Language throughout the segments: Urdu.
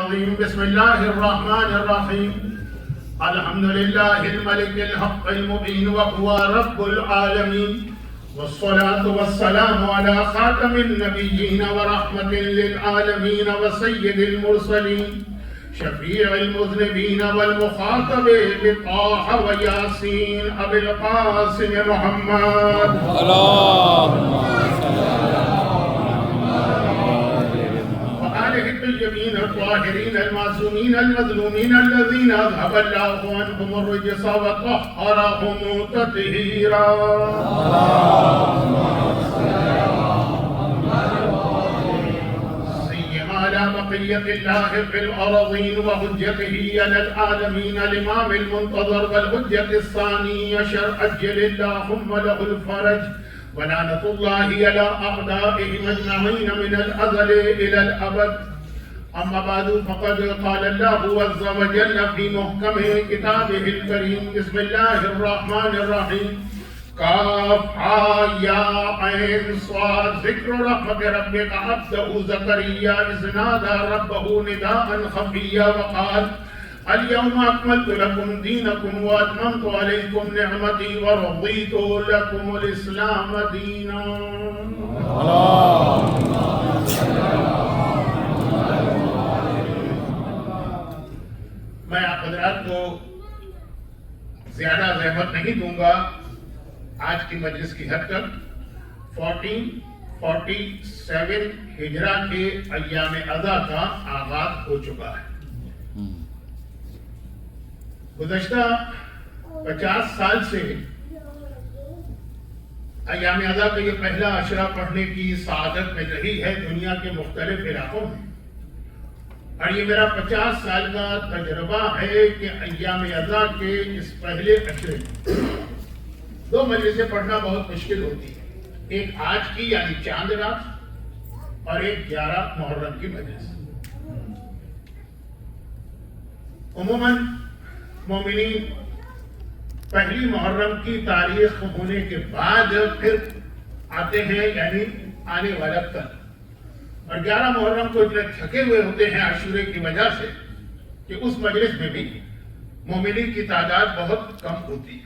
العظيم. بسم الله الرحمن الرحيم. الحمد لله الملك الحق المبين وهو رب العالمين، والصلاة والسلام على خاتم النبيين ورحمة للعالمين وسيد المرسلين شفيع المذنبين والمخاطب بطه وياسين أبي القاسم محمد. اللهم وآله الطيبين الطاهرين المعصومين المظلومين الذين أذهب الله عنهم الرجس وطهرهم تطهيرا. على بقية الله في الأرضين وحجته على العالمين الإمام المنتظر والحجة الثانية شرع أجل اللهم له الفرج ولعنة الله على أعدائهم أجمعين من الأزل إلى الأبد. أما بعد فقد قال الله عز وجل في محكم كتابه الكريم. بسم الله الرحمن الرحيم. کاف ہا یا عین صاد. ذکر رحمت ربک عبدہ زکریا اذ نادى ربہ نداء خفیا وقال اليوم اکملت لکم دینکم واتممت علیکم نعمتی ورضیت لکم الاسلام دینا. میں آپ حضرات کو زیادہ زحمت نہیں دوں گا. آج کی مجلس کی حرکت 1447 ہجرہ کے ایام اضحیٰ کا آغاز ہو چکا ہے. گزشتہ 50 سال سے ایام اضحیٰ کا یہ پہلا عشرہ پڑھنے کی سعادت مل رہی ہے دنیا کے مختلف علاقوں میں، اور یہ میرا 50 سال کا تجربہ ہے کہ ایام اضحیٰ کے اس پہلے عشرے دو مجلسیں پڑھنا بہت مشکل ہوتی ہے. ایک آج کی یعنی چاند رات اور ایک 11 محرم کی مجلس. عموماً مومنین پہلی محرم کی تاریخ ہونے کے بعد پھر آتے ہیں یعنی آنے والا کل، اور 11 محرم کو اتنے تھکے ہوئے ہوتے ہیں عاشورے کی وجہ سے کہ اس مجلس میں بھی مومنین کی تعداد بہت کم ہوتی ہے.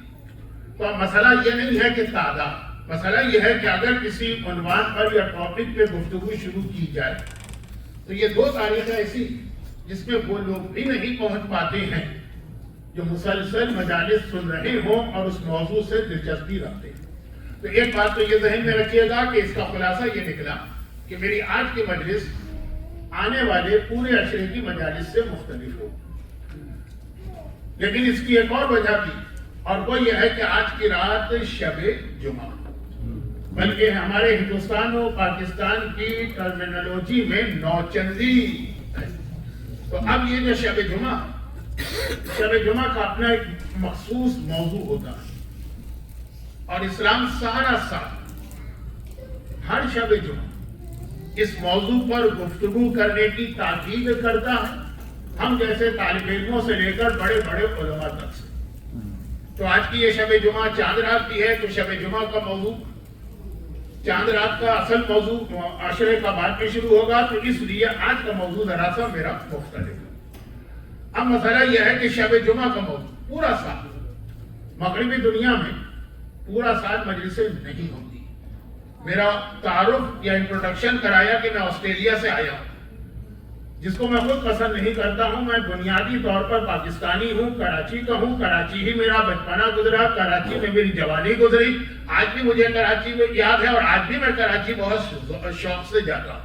تو مسئلہ یہ نہیں ہے کہ تعداد، مسئلہ یہ ہے کہ اگر کسی عنوان پر یا ٹاپک پہ گفتگو شروع کی جائے تو یہ دو تاریخیں ایسی جس میں وہ لوگ بھی نہیں پہنچ پاتے ہیں جو مسلسل مجالس سن رہے ہوں اور اس موضوع سے دلچسپی رکھتے ہیں. تو ایک بات تو یہ ذہن میں رکھیے گا کہ اس کا خلاصہ یہ نکلا کہ میری آج کی مجلس آنے والے پورے عشرے کی مجالس سے مختلف ہو. لیکن اس کی ایک اور وجہ تھی، اور وہ یہ ہے کہ آج کی رات شب جمعہ، بلکہ ہمارے ہندوستان و پاکستان کی ٹرمینالوجی میں نوچندی ہے. تو اب یہ جو شب جمعہ کا اپنا ایک مخصوص موضوع ہوتا ہے، اور اسلام سارا سال ہر شب جمعہ اس موضوع پر گفتگو کرنے کی تاکید کرتا ہے، ہم جیسے طالب علموں سے لے کر بڑے بڑے علماء تک سے. تو آج کی یہ شب جمعہ چاند رات کی ہے، تو شب جمعہ کا موضوع چاند رات کا اصل موضوع عشرے کا بعد میں شروع ہوگا، تو اس لیے آج کا موضوع ذرا سا میرا مختلف ہے. اب مسئلہ یہ ہے کہ شب جمعہ کا موضوع پورا سال مغربی دنیا میں پورا سال مجلسیں نہیں ہوتی. میرا تعارف یا انٹروڈکشن کرایا کہ میں آسٹریلیا سے آیا ہوں، جس کو میں خود پسند نہیں کرتا ہوں. میں بنیادی طور پر پاکستانی ہوں، کراچی کا ہوں، کراچی ہی میرا بچپنا گزرا، کراچی میں میری جوانی گزری. آج بھی مجھے کراچی میں یاد ہے، اور آج بھی میں کراچی بہت شوق سے جاتا ہوں.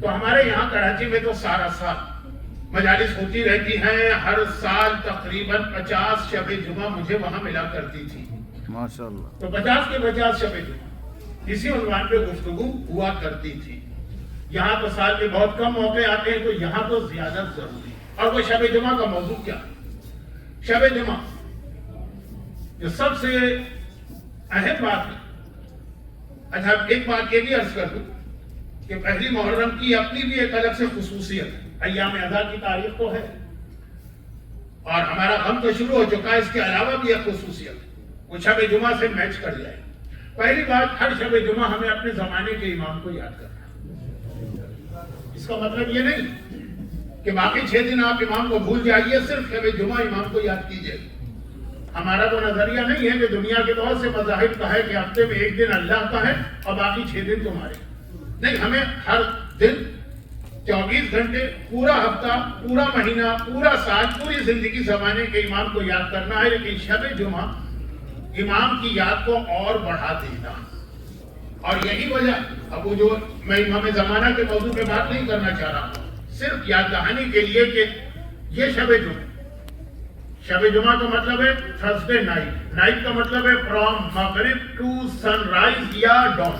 تو ہمارے یہاں کراچی میں تو سارا سال مجالس ہوتی رہتی ہیں. ہر سال تقریباً 50 شب جمعہ مجھے وہاں ملا کرتی تھی ماشاءاللہ. تو 50 کے 50 شب جمعہ اسی عنوان پہ گفتگو ہوا کرتی تھی. یہاں تو سال میں بہت کم موقع آتے ہیں، تو یہاں تو زیادہ ضروری. اور وہ شب جمعہ کا موضوع کیا ہے؟ شب جمعہ جو سب سے اہم بات ہے. اچھا ایک بات یہ بھی عرض کر دوں کہ پہلی محرم کی اپنی بھی ایک الگ سے خصوصیت ہے. ایام اضحیٰ کی تاریخ تو ہے، اور ہمارا غم تو شروع ہو چکا ہے. اس کے علاوہ بھی ایک خصوصیت ہے، وہ شب جمعہ سے میچ کر جائے. پہلی بات، ہر شب جمعہ ہمیں اپنے زمانے کے امام کو یاد کرنا. اس کا مطلب یہ نہیں کہ باقی 6 دن آپ امام کو بھول جائیے، صرف شب جمعہ امام کو یاد کیجیے۔ ہمارا تو نظریہ نہیں ہے کہ دنیا کے بہت سے مذاہب کا ہے کہ ہفتے میں 1 دن اللہ کا ہے اور باقی 6 دن تمہارے، نہیں، ہمیں ہر دن 24 گھنٹے، پورا ہفتہ، پورا مہینہ، پورا سال، پوری زندگی زمانے کے امام کو یاد کرنا ہے، لیکن شب جمعہ امام کی یاد کو اور بڑھا دینا۔ اور یہی وجہ، اب وہ جو میں امام زمانہ کے موضوع پہ بات نہیں کرنا چاہ رہا ہوں، صرف یاد دہانی کے لیے کہ یہ شب جمعہ کا مطلب ہے تھرسڈے نائٹ کا مطلب ہے فرام مغرب ٹو سن رائز یا ڈان،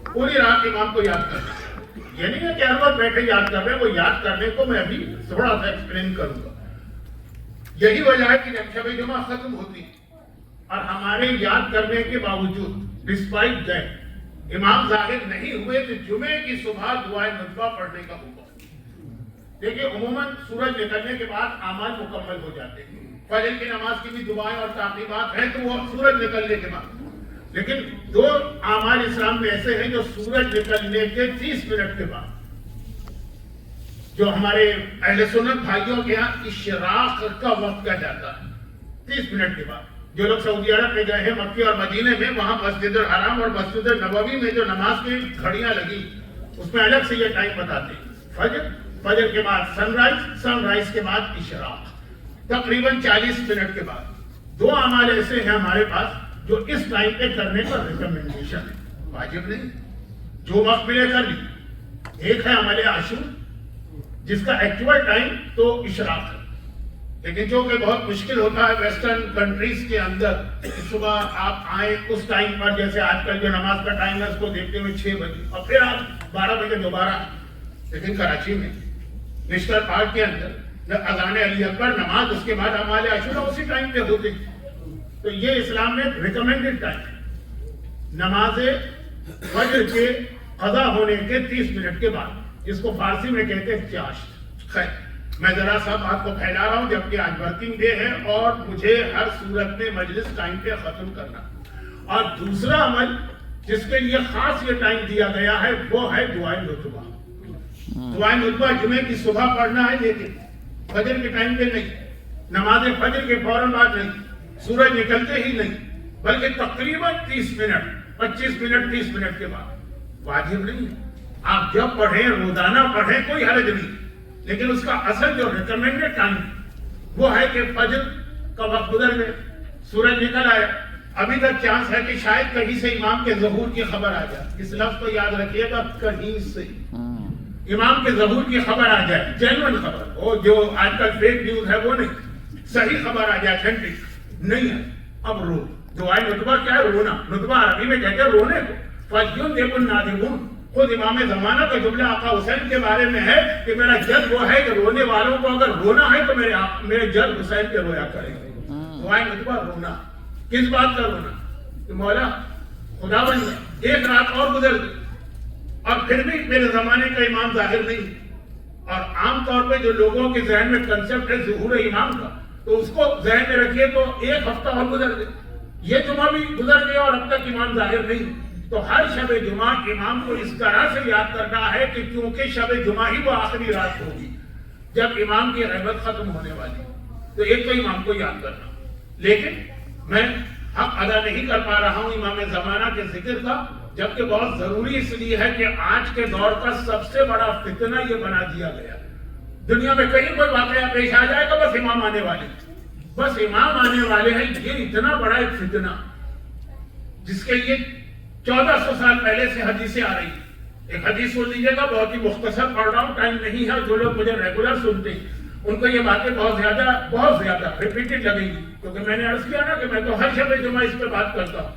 پوری رات امام کو یاد کرنا۔ یہ نہیں ہے کہ ہر وقت بیٹھے یاد کر رہے ہیں، وہ یاد کرنے کو میں ابھی تھوڑا سا ایکسپلین کروں گا۔ یہی وجہ ہے کہ جب شب جمعہ ختم ہوتی اور ہمارے یاد کرنے کے باوجود ڈسپائٹ دیٹ امام ظاہر نہیں ہوئے تو جمعے کی صبح دعائے ندوہ پڑھنے کا حکم۔ دیکھیے عموماً سورج نکلنے کے بعد اعمال مکمل ہو جاتے ہیں، فجر کی نماز کی بھی دعائیں اور تعقیبات ہیں تو وہ سورج نکلنے کے بعد، لیکن 2 اعمال اسلام میں ایسے ہیں جو سورج نکلنے کے 30 منٹ کے بعد، جو ہمارے اہل سنت بھائیوں کے یہاں اشراق کا وقت کہا جاتا ہے، 30 منٹ کے بعد۔ جو لوگ سعودی عرب میں گئے ہیں، مکے اور مدینے میں، وہاں مسجد الحرام اور مسجد نبوی میں جو نماز کی گھڑیاں لگی اس میں الگ سے یہ ٹائم بتاتے ہیں، فجر کے بعد سن رائز کے بعد اشراق، تقریباً 40 منٹ کے بعد۔ 2 اعمال ایسے ہیں ہمارے پاس جو اس ٹائم پہ کرنے کا ریکمنڈیشن ہے، واجب نہیں، جو وقت ملے کر لی۔ ایک ہے عمل عاشور جس کا ایکچوئل ٹائم تو اشراق ہے، لیکن جو کہ بہت مشکل ہوتا ہے ویسٹرن کنٹریز کے اندر، صبح آپ آئیں اس ٹائم پر، جیسے آج کل جو نماز کا ٹائم ہے اس کو دیکھتے ہوئے 6 بجے اور پھر آپ 12 بجے دوبارہ، لیکن کراچی میں نشتر پارک کے اندر اذان علی اکبر نماز، اس کے بعد اعمال عاشورہ اسی ٹائم پہ ہوتے ہیں۔ تو یہ اسلام میں ریکمینڈڈ ٹائم ہے، نماز فجر کے قضا ہونے کے 30 منٹ کے بعد، جس کو فارسی میں کہتے ہیں چاشت۔ خیر، میں ذرا سا بات کو پھیلا رہا ہوں جبکہ آج ورکنگ ڈے ہے اور مجھے ہر صورت میں مجلس ٹائم پہ ختم کرنا۔ اور دوسرا عمل جس کے لیے خاص یہ ٹائم دیا گیا ہے وہ ہے دعائے ندوہ۔ دعائے ندوہ جمعے کی صبح پڑھنا ہے، لیکن فجر کے ٹائم پہ نہیں، نماز فجر کے فوراً بعد نہیں، سورج نکلتے ہی نہیں، بلکہ تقریباً 30 منٹ، 25 منٹ، 30 منٹ کے بعد۔ واجب نہیں ہے، آپ جب پڑھیں، روزانہ پڑھیں، کوئی حرج نہیں، لیکن اس کا اصل جو ریکمینڈڈ ٹائم وہ ہے کہ فجر کا وقت گزر گئے، سورج نکل آیا، ابھی تک چانس ہے کہ شاید کہیں سے امام کے ظہور کی خبر آ جائے۔ اس لفظ کو یاد رکھیے گا، کہیں سے امام کے ظہور کی خبر آ جائے، جینوئن خبر، وہ جو آج کل فیک نیوز ہے وہ نہیں، صحیح خبر آ جائے، اتھینٹک نہیں ہے، اب رو۔ دعائے ندوہ کیا ہے؟ رونا۔ ندوہ عربی میں کہتے ہیں رونے کو، فَلْيُنْذِرُ النَّاذِرُونَ۔ خود امام زمانہ کا جملہ آقا حسین کے بارے میں ہے کہ میرا جد وہ ہے کہ رونے والوں کو اگر رونا ہے تو میرے جد حسین پہ رویا کریں گے۔ دعائے ندوہ رونا، کس بات کا رونا؟ کہ مولا خدا بن گیا، ایک رات اور گزر گئی اور پھر بھی میرے زمانے کا امام ظاہر نہیں۔ اور عام طور پہ جو لوگوں کے ذہن میں کنسپٹ ہے ظہور امام کا، تو اس کو ذہن میں رکھیے تو ایک ہفتہ اور گزر گئے، یہ جمعہ بھی گزر گیا اور اب تک امام ظاہر نہیں۔ تو ہر شب جمعہ امام کو اس طرح سے یاد کرنا ہے کہ کیونکہ شب جمعہ ہی وہ آخری رات ہوگی جب امام کی غیبت ختم ہونے والی، تو ایک تو امام کو یاد کرنا۔ لیکن میں حق ادا نہیں کر پا رہا ہوں امام زمانہ کے ذکر کا، جبکہ بہت ضروری اس لیے ہے کہ آج کے دور کا سب سے بڑا فتنہ یہ بنا دیا گیا۔ دنیا میں کہیں کوئی واقعہ پیش آ جائے گا بس امام آنے والے، بس امام آنے والے ہیں، یہ اتنا بڑا ایک فتنہ جس کے لیے 1400 سال پہلے سے حدیثیں آ رہی ہیں۔ ایک حدیث سن لیجیے گا، بہت ہی مختصر پڑھ رہا ہوں، ٹائم نہیں ہے، جو لوگ مجھے ریگولر سنتے ہیں ان کو یہ باتیں بہت زیادہ ریپیٹڈ لگیں گی، کیونکہ میں نے عرض کیا نا کہ میں تو ہر شب جمعہ اس پہ بات کرتا ہوں،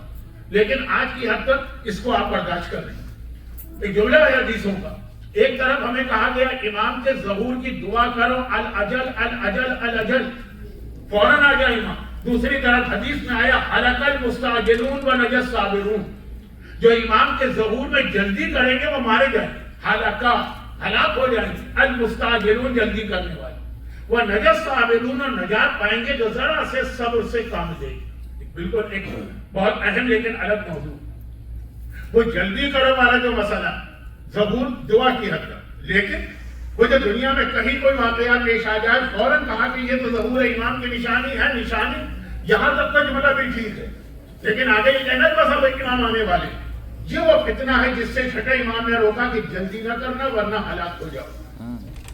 لیکن آج کی حد تک اس کو آپ برداشت کر لیں۔ ایک جملہ ہے حدیثوں کا، ایک طرف ہمیں کہا گیا امام کے ظہور کی دعا کرو، الاجل الاجل الاجل، فوراً آ جائے امام۔ دوسری طرف حدیث میں آیا ہلک المستعجلون ونجا الصابرون، جو امام کے ظہور میں جلدی کریں گے وہ مارے جائیں گے، ہلاک ہو جائیں گے، المستعجلون جلدی کرنے والے، وہ ونجا الصابرون، اور نجات پائیں گے جو ذرا سے صبر سے کام دے گی۔ بالکل ایک بہت اہم لیکن الگ موضوع، وہ جلدی کرو والا جو مسئلہ ظہور دعا کی حد تک، لیکن مجھے دنیا میں کہیں کوئی واقعہ پیش آ جائے فوراً کہا کہ یہ تو ظہور امام کی نشانی ہے، نشانی یہاں تک کا جملہ بھی ٹھیک ہے، لیکن آگے یہ کہنا بس اب ایک امام آنے والے، یہ وہ فتنہ ہے جس سے چھٹے امام نے روکا کہ جلدی نہ کرنا ورنہ ہلاک ہو جاؤ۔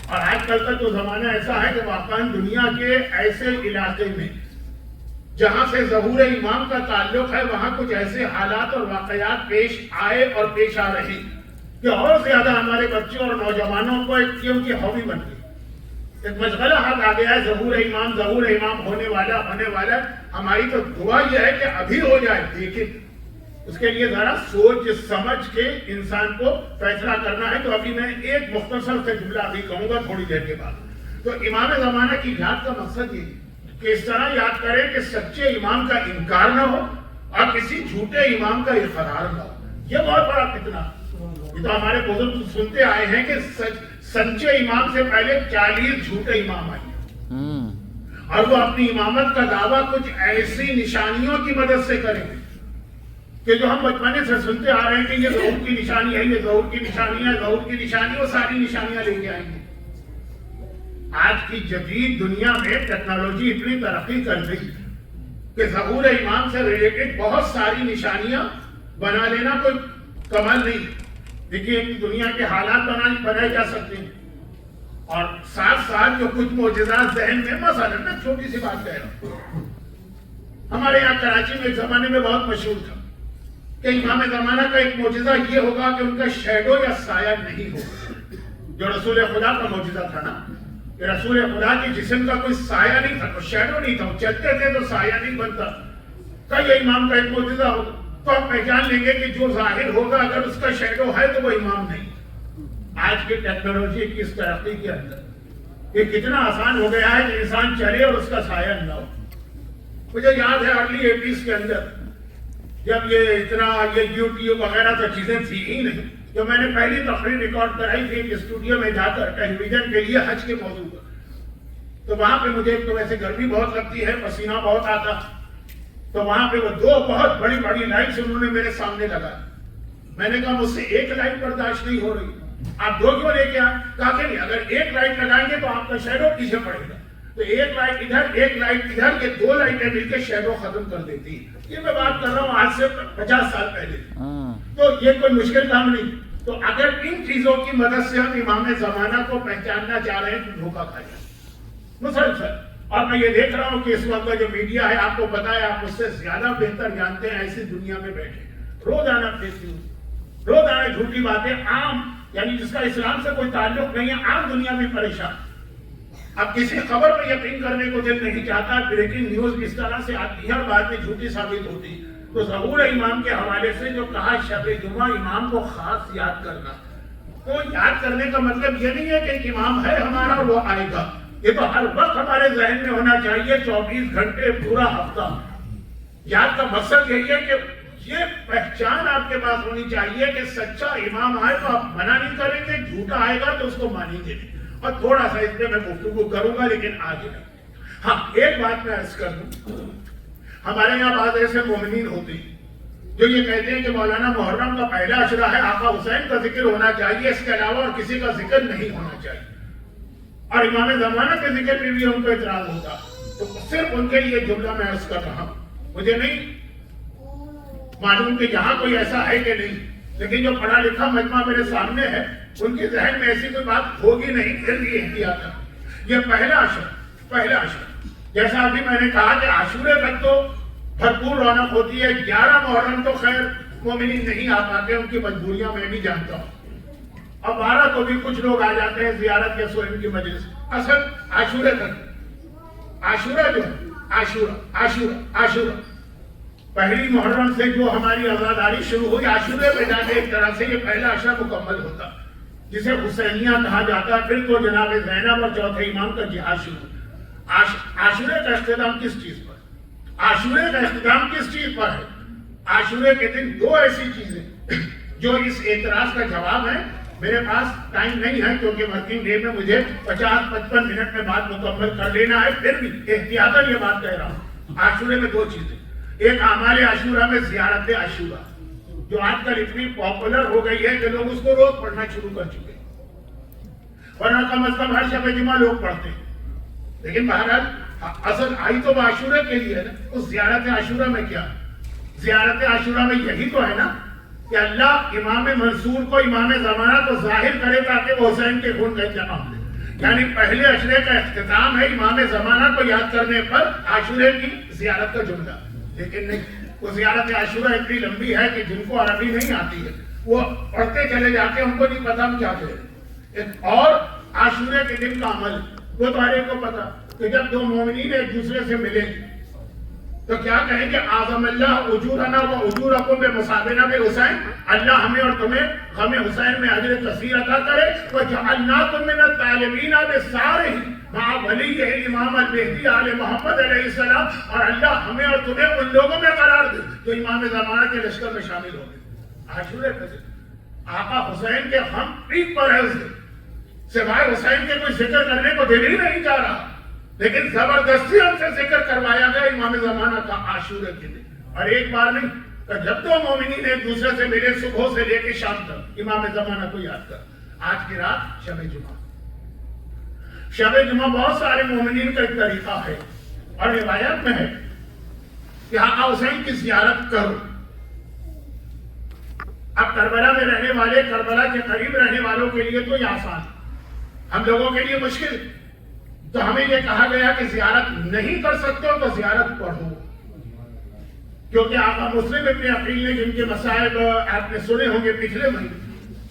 اور آج کل کا تو زمانہ ایسا ہے کہ واقعاً دنیا کے ایسے علاقے میں جہاں سے ظہور امام کا تعلق ہے وہاں کچھ ایسے حالات اور واقعات پیش آئے اور پیش آ رہے کہ اور زیادہ ہمارے بچوں اور نوجوانوں کو ان کی ہابی بن گئی، ایک مشغلہ ہاتھ آ گیا ہے، ظہور امام ہونے والا۔ ہماری تو دعا یہ ہے کہ ابھی ہو جائے، لیکن اس کے لیے ذرا سوچ سمجھ کے انسان کو فیصلہ کرنا ہے۔ تو ابھی میں ایک مختصر سے جملہ ابھی کہوں گا تھوڑی دیر کے بعد۔ تو امام زمانہ کی یاد کا مقصد یہ کہ اس طرح یاد کریں کہ سچے امام کا انکار نہ ہو اور کسی جھوٹے امام کا اقرار نہ ہو۔ یہ بہت بڑا فتنہ، یہ تو ہمارے بزرگ سنتے آئے ہیں کہ سچے امام سے پہلے 40 جھوٹے امام آئے اور وہ اپنی امامت کا دعویٰ کچھ ایسی نشانیوں کی مدد سے کریں گے کہ جو ہم بچپنے سے سنتے آ رہے ہیں کہ یہ ظہور کی نشانی ہے، یہ ظہور کی نشانی ہے، ظہور کی نشانی، وہ ساری نشانیاں لے کے آئیں گے۔ آج کی جدید دنیا میں ٹیکنالوجی اتنی ترقی کر گئی کہ ظہور امام سے ریلیٹڈ بہت ساری نشانیاں بنا لینا کوئی کمال نہیں۔ دیکھیے دنیا کے حالات بنائے جا سکتے ہیں اور ساتھ ساتھ جو کچھ معجزات ذہن میں، مثلا میں چھوٹی سی بات کہہ رہا ہوں، ہمارے یہاں کراچی میں ایک زمانے میں بہت مشہور تھا کہ امام زمانہ کا ایک معجزہ یہ ہوگا کہ ان کا شیڈو یا سایہ نہیں ہوگا، جو رسول خدا کا معجزہ تھا نا کہ رسول خدا کے جسم کا کوئی سایہ نہیں تھا، کوئی شیڈو نہیں تھا، وہ چلتے تھے تو سایہ نہیں بنتا، کا یہ امام کا ایک معجزہ ہوگا تو آپ پہچان لیں گے کہ جو ظاہر ہوگا اگر اس کا شیڈو ہے تو وہ امام نہیں۔ آج کی ٹیکنالوجی کی اس ترقی کے اندر یہ کتنا آسان ہو گیا ہے کہ انسان چلے اور اس کا سایہ نہ ہو۔ مجھے یاد ہے ارلی 80s کے اندر جب یہ اتنا یہ یوٹیوب وغیرہ تو چیزیں تھی ہی نہیں، جو میں نے پہلی تقریر ریکارڈ کرائی تھی ایک اسٹوڈیو میں جا کر ٹیلی ویژن کے لیے حج کے موضوع پر، تو وہاں پہ مجھے تو ویسے گرمی بہت لگتی ہے، پسینہ بہت آتا، تو وہاں پہ وہ دو بہت بڑی بڑی لائٹس انہوں نے میرے سامنے لگا، میں نے کہا مجھ سے ایک لائٹ برداشت نہیں ہو رہی، آپ دو کیوں لے کے آئے؟ کہا کہ نہیں، اگر ایک لائٹ لگائیں گے تو آپ کا شیڈو پیچھے پڑے گا، تو ایک لائٹ ادھر ایک لائٹ ادھر، یہ دو لائٹیں مل کے شیڈو ختم کر دیتی ہیں۔ یہ میں بات کر رہا ہوں آج سے 50 سال پہلے، تو یہ کوئی مشکل کام نہیں۔ تو اگر ان چیزوں کی مدد سے ہم امام زمانہ کو پہچاننا چاہ رہے ہیں تو دھوکہ کھا جائیں مسلسل۔ اور میں یہ دیکھ رہا ہوں کہ اس وقت کا جو میڈیا ہے، آپ کو پتا ہے، آپ اس سے زیادہ بہتر جانتے ہیں، ایسی دنیا میں بیٹھے روزانہ فیس نیوز، روزانہ جھوٹی باتیں، عام یعنی جس کا اسلام سے کوئی تعلق نہیں ہے، عام دنیا میں پریشان۔ اب کسی خبر پر یقین کرنے کو دل نہیں چاہتا، بریکنگ نیوز اس طرح سے آتی ہے اور بعد میں جھوٹی ثابت ہوتی۔ تو ظہور امام کے حوالے سے جو کہا شب جمعہ امام کو خاص یاد کرنا، تو یاد کرنے کا مطلب یہ نہیں ہے کہ ایک امام ہے ہمارا اور وہ آئے گا، یہ تو ہر وقت ہمارے ذہن میں ہونا چاہیے، 24 گھنٹے پورا ہفتہ۔ یاد کا مقصد یہی ہے کہ یہ پہچان آپ کے پاس ہونی چاہیے کہ سچا امام آئے تو آپ منع نہیں کریں گے، جھوٹا آئے گا تو اس کو مانیں گے نہیں۔ اور تھوڑا سا اس پہ میں گفتگو کروں گا لیکن آگے نہیں۔ ہاں ایک بات میں عرض کر دوں، ہمارے یہاں بعض ایسے مومنین ہوتے ہیں جو یہ کہتے ہیں کہ مولانا محرم کا پہلا عشرہ ہے، آقا حسین کا ذکر ہونا چاہیے، اس کے علاوہ اور کسی کا ذکر نہیں ہونا چاہیے، اور امام زمانہ کے ذکر پہ بھی ان کو اعتراض ہوتا۔ تو صرف ان کے لیے جملہ میں عرض کر رہا ہوں، مجھے نہیں معلوم کہ یہاں کوئی ایسا ہے کہ نہیں، لیکن جو پڑھا لکھا مجمع میرے سامنے ہے ان کے ذہن میں ایسی کوئی بات ہوگی نہیں، پھر بھی احتیاط ہے۔ یہ پہلا عشر جیسا ابھی میں نے کہا کہ عاشورے تک تو بھرپور رونق ہوتی ہے، 11 محرم تو خیر مومنین نہیں آ پاتے، ان کی مجبوریاں میں بھی جانتا ہوں، اب 12 کو بھی کچھ لوگ آ جاتے ہیں زیارت کے سوئم کی مجلس۔ اصل عاشورے تک، عاشورہ جو ہے عاشورہ پہلی محرم سے جو ہماری عزاداری شروع ہوئی، عاشورے پہ جا کے ایک طرح سے یہ پہلا عشرہ مکمل ہوتا جسے حسینیہ کہا جاتا ہے۔ پھر تو جناب زینب اور چوتھے امام کا جہاد شروع۔ عاشورے کا اختتام کس چیز پر؟ عاشورے کا اختتام کس چیز پر ہے؟ عاشورے کے دن دو ایسی چیزیں جو اس اعتراض کا جواب ہے۔ میرے پاس ٹائم نہیں ہے کیونکہ ورکنگ ڈے میں مجھے 50-55 منٹ میں بات مکمل کر لینا ہے، پھر بھی احتیاطاً یہ بات کہہ رہا ہوں۔ عاشورے میں دو چیزیں، ایک اعمال عاشورہ میں زیارت عاشورہ جو آج کل اتنی پاپولر ہو گئی ہے کہ لوگ اس کو روز پڑھنا شروع کر چکے ہیں، ورنہ کم از کم ہر شب جمعہ لوگ پڑھتے ہیں. لیکن بہرحال اصل آئی تو عاشورہ کے لیے نا. اس زیارت عاشورہ میں کیا؟ زیارت عاشورہ میں یہی تو ہے نا کہ اللہ امام منصور کو، امام زمانہ کو ظاہر کرے تاکہ وہ حسین کے خون کا انتقام لے. یعنی پہلے عشرے کا اختتام ہے امام زمانہ کو یاد کرنے پر عاشورے کی زیارت کا جملہ. لیکن نہیں، وہ زیارت عاشورہ اتنی لمبی ہے کہ جن کو عربی نہیں آتی ہے وہ پڑھتے چلے جاتے ہیں، ہم کو نہیں پتا ہم کیا کریں. اور عاشورے کے دن کا عمل وہ تو ہر ایک کو پتا کہ جب دو مومنین ایک دوسرے سے ملے تو کیا کہیں گے؟ اعظم اللہ اجورنا و اجورکم بمصابنا بحسین. اللہ ہمیں اور تمہیں غم حسین میں اجر کثیر عطا کرے. وجعلناکم من الطالبین بسارہ مع ولی امام المہدی آل محمد علیہ السلام. اور اللہ ہمیں اور تمہیں ان لوگوں میں قرار دے جو امام زمانہ کے لشکر میں شامل ہوں گے. عاشورے پہ آقا حسین کے غم پیٹ پر ہے، اس دن سوائے حسین کے کوئی ذکر کرنے کو دل ہی نہیں جا رہا، لیکن زبردستی ہم سے ذکر کروایا گیا امام زمانہ کا عاشورے کے دن. اور ایک بار نہیں کہ جب دو مومنین ایک دوسرے سے ملے صبح سے لے کے شام تک امام زمانہ کو یاد کر. آج کی رات شب جمعہ. شب جمعہ بہت سارے مومنین کا ایک طریقہ ہے اور روایت میں ہے کہ آقا حسین کی زیارت کرو. اب کربلا میں رہنے والے، کربلا کے قریب رہنے والوں کے لیے تو یہ آسان، ہم لوگوں کے لیے مشکل. تو ہمیں یہ کہا گیا کہ زیارت نہیں کر سکتے ہو تو زیارت پڑھو، کیونکہ آقا مسلم ابن عقیل نے جن کے مسائب آپ نے سنے ہوں گے پچھلے مہینے،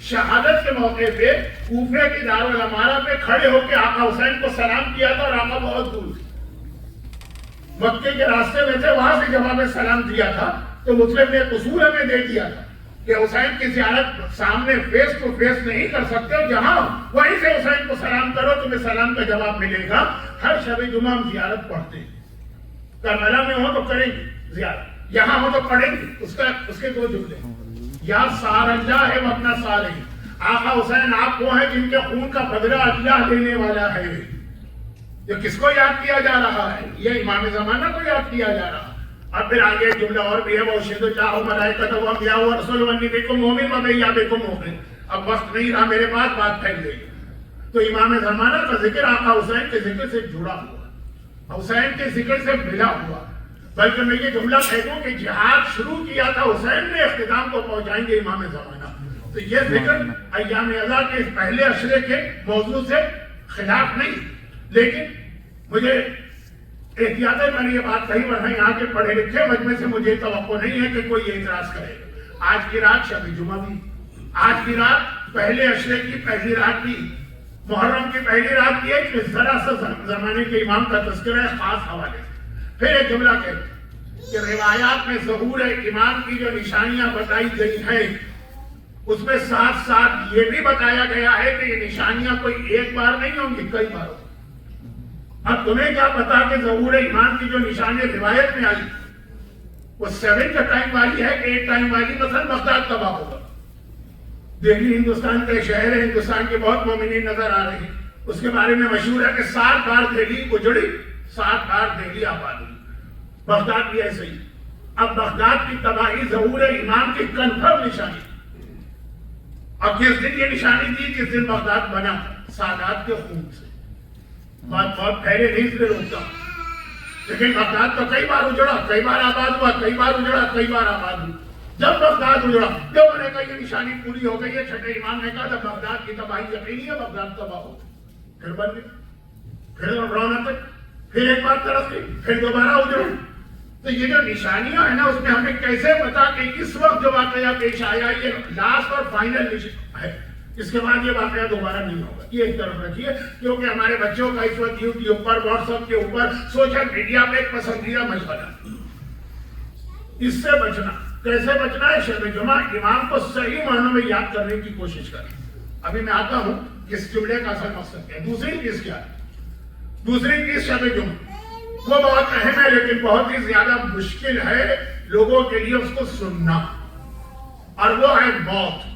شہادت کے موقع پہ کوفے کی دارالعمارہ پہ کھڑے ہو کے آقا حسین کو سلام کیا تھا. اور آقا بہت دور تھے، مکے کے راستے میں تھے، وہاں سے جب آپ نے سلام دیا تھا تو مسلم نے ایک اصول ہمیں دے دیا تھا کہ حسین کی زیارت سامنے فیس ٹو فیس نہیں کر سکتے، جہاں وہیں سے حسین کو سلام کرو، تمہیں سلام کا جواب ملے گا. ہر شب جمعہ ہم زیارت پڑھتے ہیں. کربلا میں ہو تو کریں گے زیارت، یہاں ہو تو پڑھیں گے. اس کے دو جملے، یا سار اللہ ہے وہ اپنا سار ہے. آقا حسین آپ وہ ہیں جن کے خون کا بدلہ اللہ لینے والا ہے. یہ کس کو یاد کیا جا رہا ہے؟ یہ امام زمانہ کو یاد کیا جا رہا ہے. اور پھر آگے جملہ اور بھی ہے، وہ شہد چاہو ملائکۃ و انبیاء و رسول ونی بکم مومن و بیا بکم مومن. اب وقت نہیں رہا میرے پاس، بات پھیل گئی. تو امام زمانہ کا ذکر آقا حسین کے ذکر سے جڑا ہوا، حسین کے ذکر سے ملا ہوا. بلکہ میں یہ جملہ کہہ دوں کہ جہاد شروع کیا تھا حسین نے، اختتام کو پہنچائیں گے امام زمانہ. تو یہ ذکر ایام اذا کے پہلے عشرے کے موضوع سے خلاف نہیں، لیکن مجھے احتیاط ہے، میں نے یہ بات کہی، ورنہ یہاں کے پڑھے لکھے مجمع سے مجھے توقع نہیں ہے کہ کوئی یہ اعتراض کرے. آج کی رات شب جمعہ بھی، آج کی رات پہلے عشرے کی پہلی رات بھی، محرم کی پہلی رات کی ہے کہ ذرا سا زمانے کے امام کا تذکرہ ہے خاص حوالے سے. پھر ایک جملہ کہ روایات میں ظہور امام کی جو نشانیاں بتائی گئی ہیں اس میں ساتھ ساتھ یہ بھی بتایا گیا ہے کہ یہ نشانیاں کوئی ایک بار نہیں ہوں گی، کئی بار. اب تمہیں کیا پتا کہ ظہور امام کی جو نشانی روایت میں آئی وہ 7 کا ٹائم والی ہے کہ 8 ٹائم والی. مثلا بغداد تباہ ہوگا. دہلی ہندوستان کا شہر ہے، ہندوستان کے بہت مومنین نظر آ رہے ہیں. اس کے بارے میں مشہور ہے کہ 7 بار دہلی اجڑی، 7 بار دہلی آباد ہوئی. بغداد بھی ایسے ہی. اب بغداد کی تباہی ظہور امام کی کنفرم نشانی. اب کس دن یہ نشانی تھی؟ جس دن بغداد بنا سادات کے خون سے. بات بہت پہلے نہیں اس لیے روکتا، لیکن بغداد تو کئی بار اجڑا، کئی بار آباد ہوا، کئی بار اجڑا، کئی بار آباد ہوا. جب بغداد اجڑا لوگوں نے کہا یہ نشانی پوری ہو گئی ہے. چھٹے امام نے کہا جب بغداد کی تباہی یقینی ہے، بغداد تباہ ہو گئی. پھر بن گئی، پھر رونق، پھر ایک بار ترقی، پھر دوبارہ اجڑا. تو یہ جو نشانیاں ہیں نا، اس میں ہمیں کیسے پتا کہ اس وقت جو واقعہ پیش آیا یہ لاسٹ اور فائنل ہے، اس کے بعد یہ واقعہ دوبارہ نہیں ہوگا. یہ ایک طرف رکھیے، کیونکہ ہمارے بچوں کا اس وقت یوٹیوب پر، واٹس ایپ کے اوپر، سوشل میڈیا پہ ایک پسندیدہ مشغلہ. اس سے بچنا، کیسے بچنا ہے؟ شب جمعہ امام کو صحیح معنوں میں یاد کرنے کی کوشش کریں. ابھی میں آتا ہوں اس جملے کا اصل مقصد کیا ہے. دوسری چیز کیا ہے؟ دوسری چیز شب جمعہ وہ بہت اہم ہے، لیکن بہت ہی زیادہ مشکل ہے لوگوں کے لیے اس کو سننا، اور وہ ہے موت.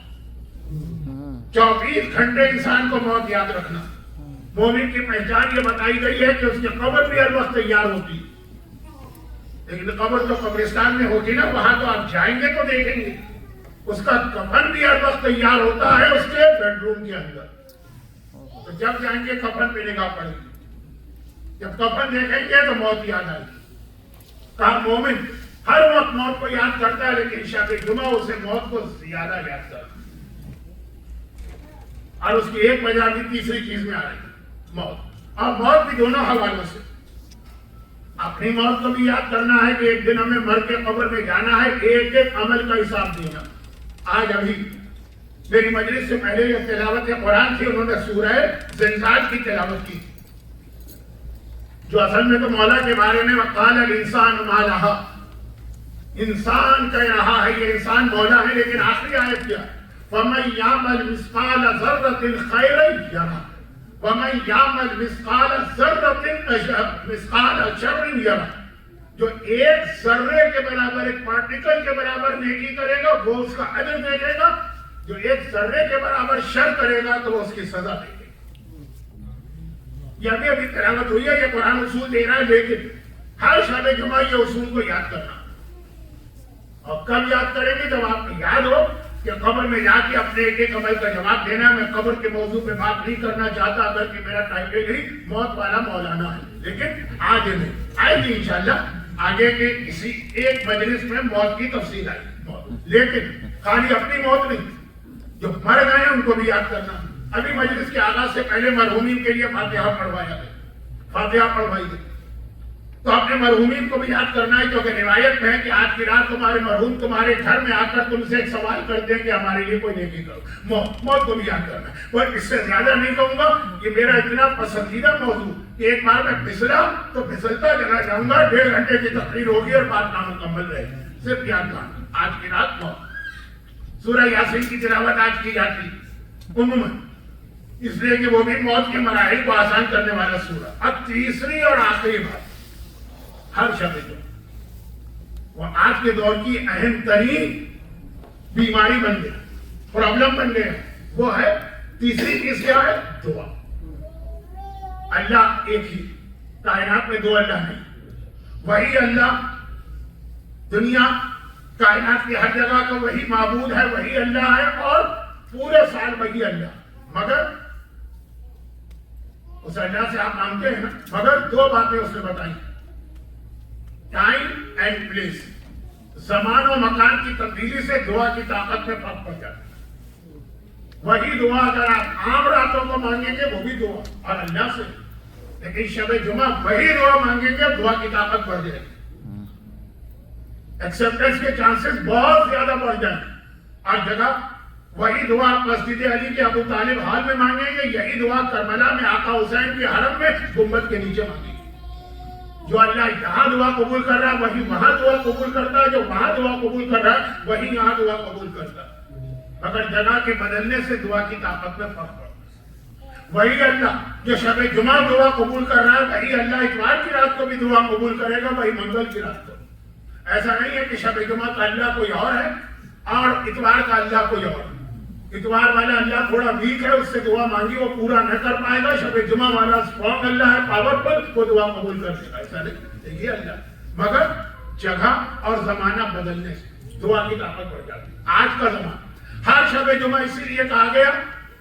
24 گھنٹے انسان کو موت یاد رکھنا. مومن کی پہچان یہ بتائی گئی ہے کہ اس کی قبر بھی ہر وقت تیار ہوتی، لیکن قبر تو قبرستان میں ہوگی نا، وہاں تو آپ جائیں گے تو دیکھیں گے. اس کا کفن بھی ہر وقت تیار ہوتا ہے اس کے بیڈ روم کے اندر. تو جب جائیں گے کفن پہ نگاہ پڑے گی، جب کفن دیکھیں گے تو موت یاد آئے گی۔ کہا مومن ہر وقت موت کو یاد کرتا ہے، لیکن شب جمعہ اسے موت کو زیادہ یاد کرتا ہے۔ اور اس کی ایک وجہ بھی تیسری چیز میں آ رہی ہے، موت، اور موت بھی دونوں حوالوں سے۔ اپنی موت کو بھی یاد کرنا ہے کہ ایک دن ہمیں مر کے قبر میں جانا ہے، ایک ایک عمل کا حساب دینا۔ آج ابھی میری مجلس سے پہلے یہ تلاوت قرآن تھی، انہوں نے سورہ زلزال کی تلاوت کی، جو اصل میں تو مولا کے بارے میں وقال الانسان ما لہا، انسان کہہ رہا ہے یہ انسان مولا ہے، لیکن آخری آیت کیا؟ فَمَن يَعْمَلْ مِثْقَالَ ذَرَّةٍ خَيْرًا يَرَهُ وَمَن يَعْمَلْ مِثْقَالَ ذَرَّةٍ مِثْقَالَ شَرٍّ يَرَهُ، جو ایک ذرے کے برابر، ایک پارٹیکل کے برابر نیکی کرے گا وہ اس کا اجر دیکھے گا، جو ایک ذرے کے برابر شر کرے گا تو وہ اس کی سزا دیکھے گا۔ یہ ابھی تلاوت ہوئی ہے، یہ قرآن اصول دے رہا ہے، لیکن ہر شب جمعہ یہ اصول کو یاد کرنا۔ اور کب یاد کریں گے؟ جب آپ کو یاد ہو کہ قبر میں جا کے اپنے ایک ایک عمل کا جواب دینا ہے۔ میں قبر کے موضوع پہ بات نہیں کرنا چاہتا، اگر کہ میرا ٹائٹل ہی موت والا مولانا ہے، لیکن آج نہیں آئے گی انشاءاللہ، آگے کے کسی ایک مجلس میں موت کی تفصیل آئی موت، لیکن خالی اپنی موت نہیں، جو مر گئے ہیں ان کو بھی یاد کرنا۔ ابھی مجلس کے آغاز سے پہلے مرحومین کے لیے فاتحہ پڑھوایا گیا، فاتحہ پڑھوائی گئی، تو اپنے مرحومین کو بھی یاد کرنا ہے، کیونکہ روایت میں ہے کہ آج کی رات تمہارے مرحوم تمہارے گھر میں آ کر تم سے ایک سوال کرتے ہیں کہ ہمارے لیے کوئی نیکی کرو۔ موت کو بھی یاد کرنا ہے۔ اور اس سے زیادہ نہیں کہوں گا، یہ میرا اتنا پسندیدہ موضوع کہ ایک بار میں پھسلا تو پھسلتا چلا جاؤں گا، 1.5 گھنٹے کی تقریر ہوگی اور بات نامکمل رہے گی۔ صرف یاد کرنا، آج کی رات موت، سورہ یاسین کی تلاوت آج کی جاتی عموماً، اس لیے کہ وہ بھی موت کے مراحل کو آسان کرنے والا سورہ۔ اب تیسری اور آخری بات، ہر شب جو وہ آج کے دور کی اہم ترین بیماری بن گئی، پرابلم بن گیا، وہ ہے تیسری چیز کیا ہے؟ دعا۔ اللہ ایک ہی، کائنات میں دو اللہ نہیں، وہی اللہ دنیا کائنات کی ہر جگہ کا وہی معبود ہے، وہی اللہ ہے، اور پورے سال وہی اللہ، مگر اس اللہ سے آپ مانگتے ہیں، مگر دو باتیں اس نے بتائی، ٹائم اینڈ پلیس، زمان و مکان کی تبدیلی سے دعا کی طاقت میں فرق پڑ جاتا ہے۔ وہی دعا اگر آپ عام راتوں کو مانگیں گے وہ بھی دعا اور اللہ سے، لیکن شب جمعہ وہی دعا مانگیں گے دعا کی طاقت بڑھ جائے گی، ایکسپٹنس کے چانسز بہت زیادہ بڑھ جائیں گے۔ اور جگہ وہی دعا مسجد علی کے ابو طالب ہال میں مانگیں گے، یہی دعا کربلا میں آقا حسین کے حرم میں گنبد کے نیچے مانگیں گے۔ جو اللہ یہاں دعا قبول کر رہا ہے وہی وہاں دعا قبول کرتا ہے، جو وہاں دعا قبول کر رہا ہے وہی یہاں دعا قبول کرتا ہے، مگر جگہ کے بدلنے سے دعا کی طاقت میں فرق پڑتا ہے۔ وہی اللہ جو شب جمعہ دعا قبول کر رہا ہے وہی اللہ اتوار کی رات کو بھی دعا قبول کرے گا، وہی منگل کی رات کو۔ ایسا نہیں ہے کہ شب جمعہ کا اللہ کوئی اور ہے اور اتوار کا اللہ کوئی اور ہے۔ اتوار والا اللہ تھوڑا ویک ہے، اس سے دعا مانگی وہ پورا نہ کر پائے گا، شب جمعہ والا اسٹرانگ اللہ ہے، پاورفل، وہ دعا قبول کر دے گا۔ ایسا نہیں، یہ اللہ، مگر جگہ اور زمانہ بدلنے سے دعا کی طاقت بڑھ جاتی ہے۔ آج کا زمانہ ہر شب جمعہ اسی لیے کہا گیا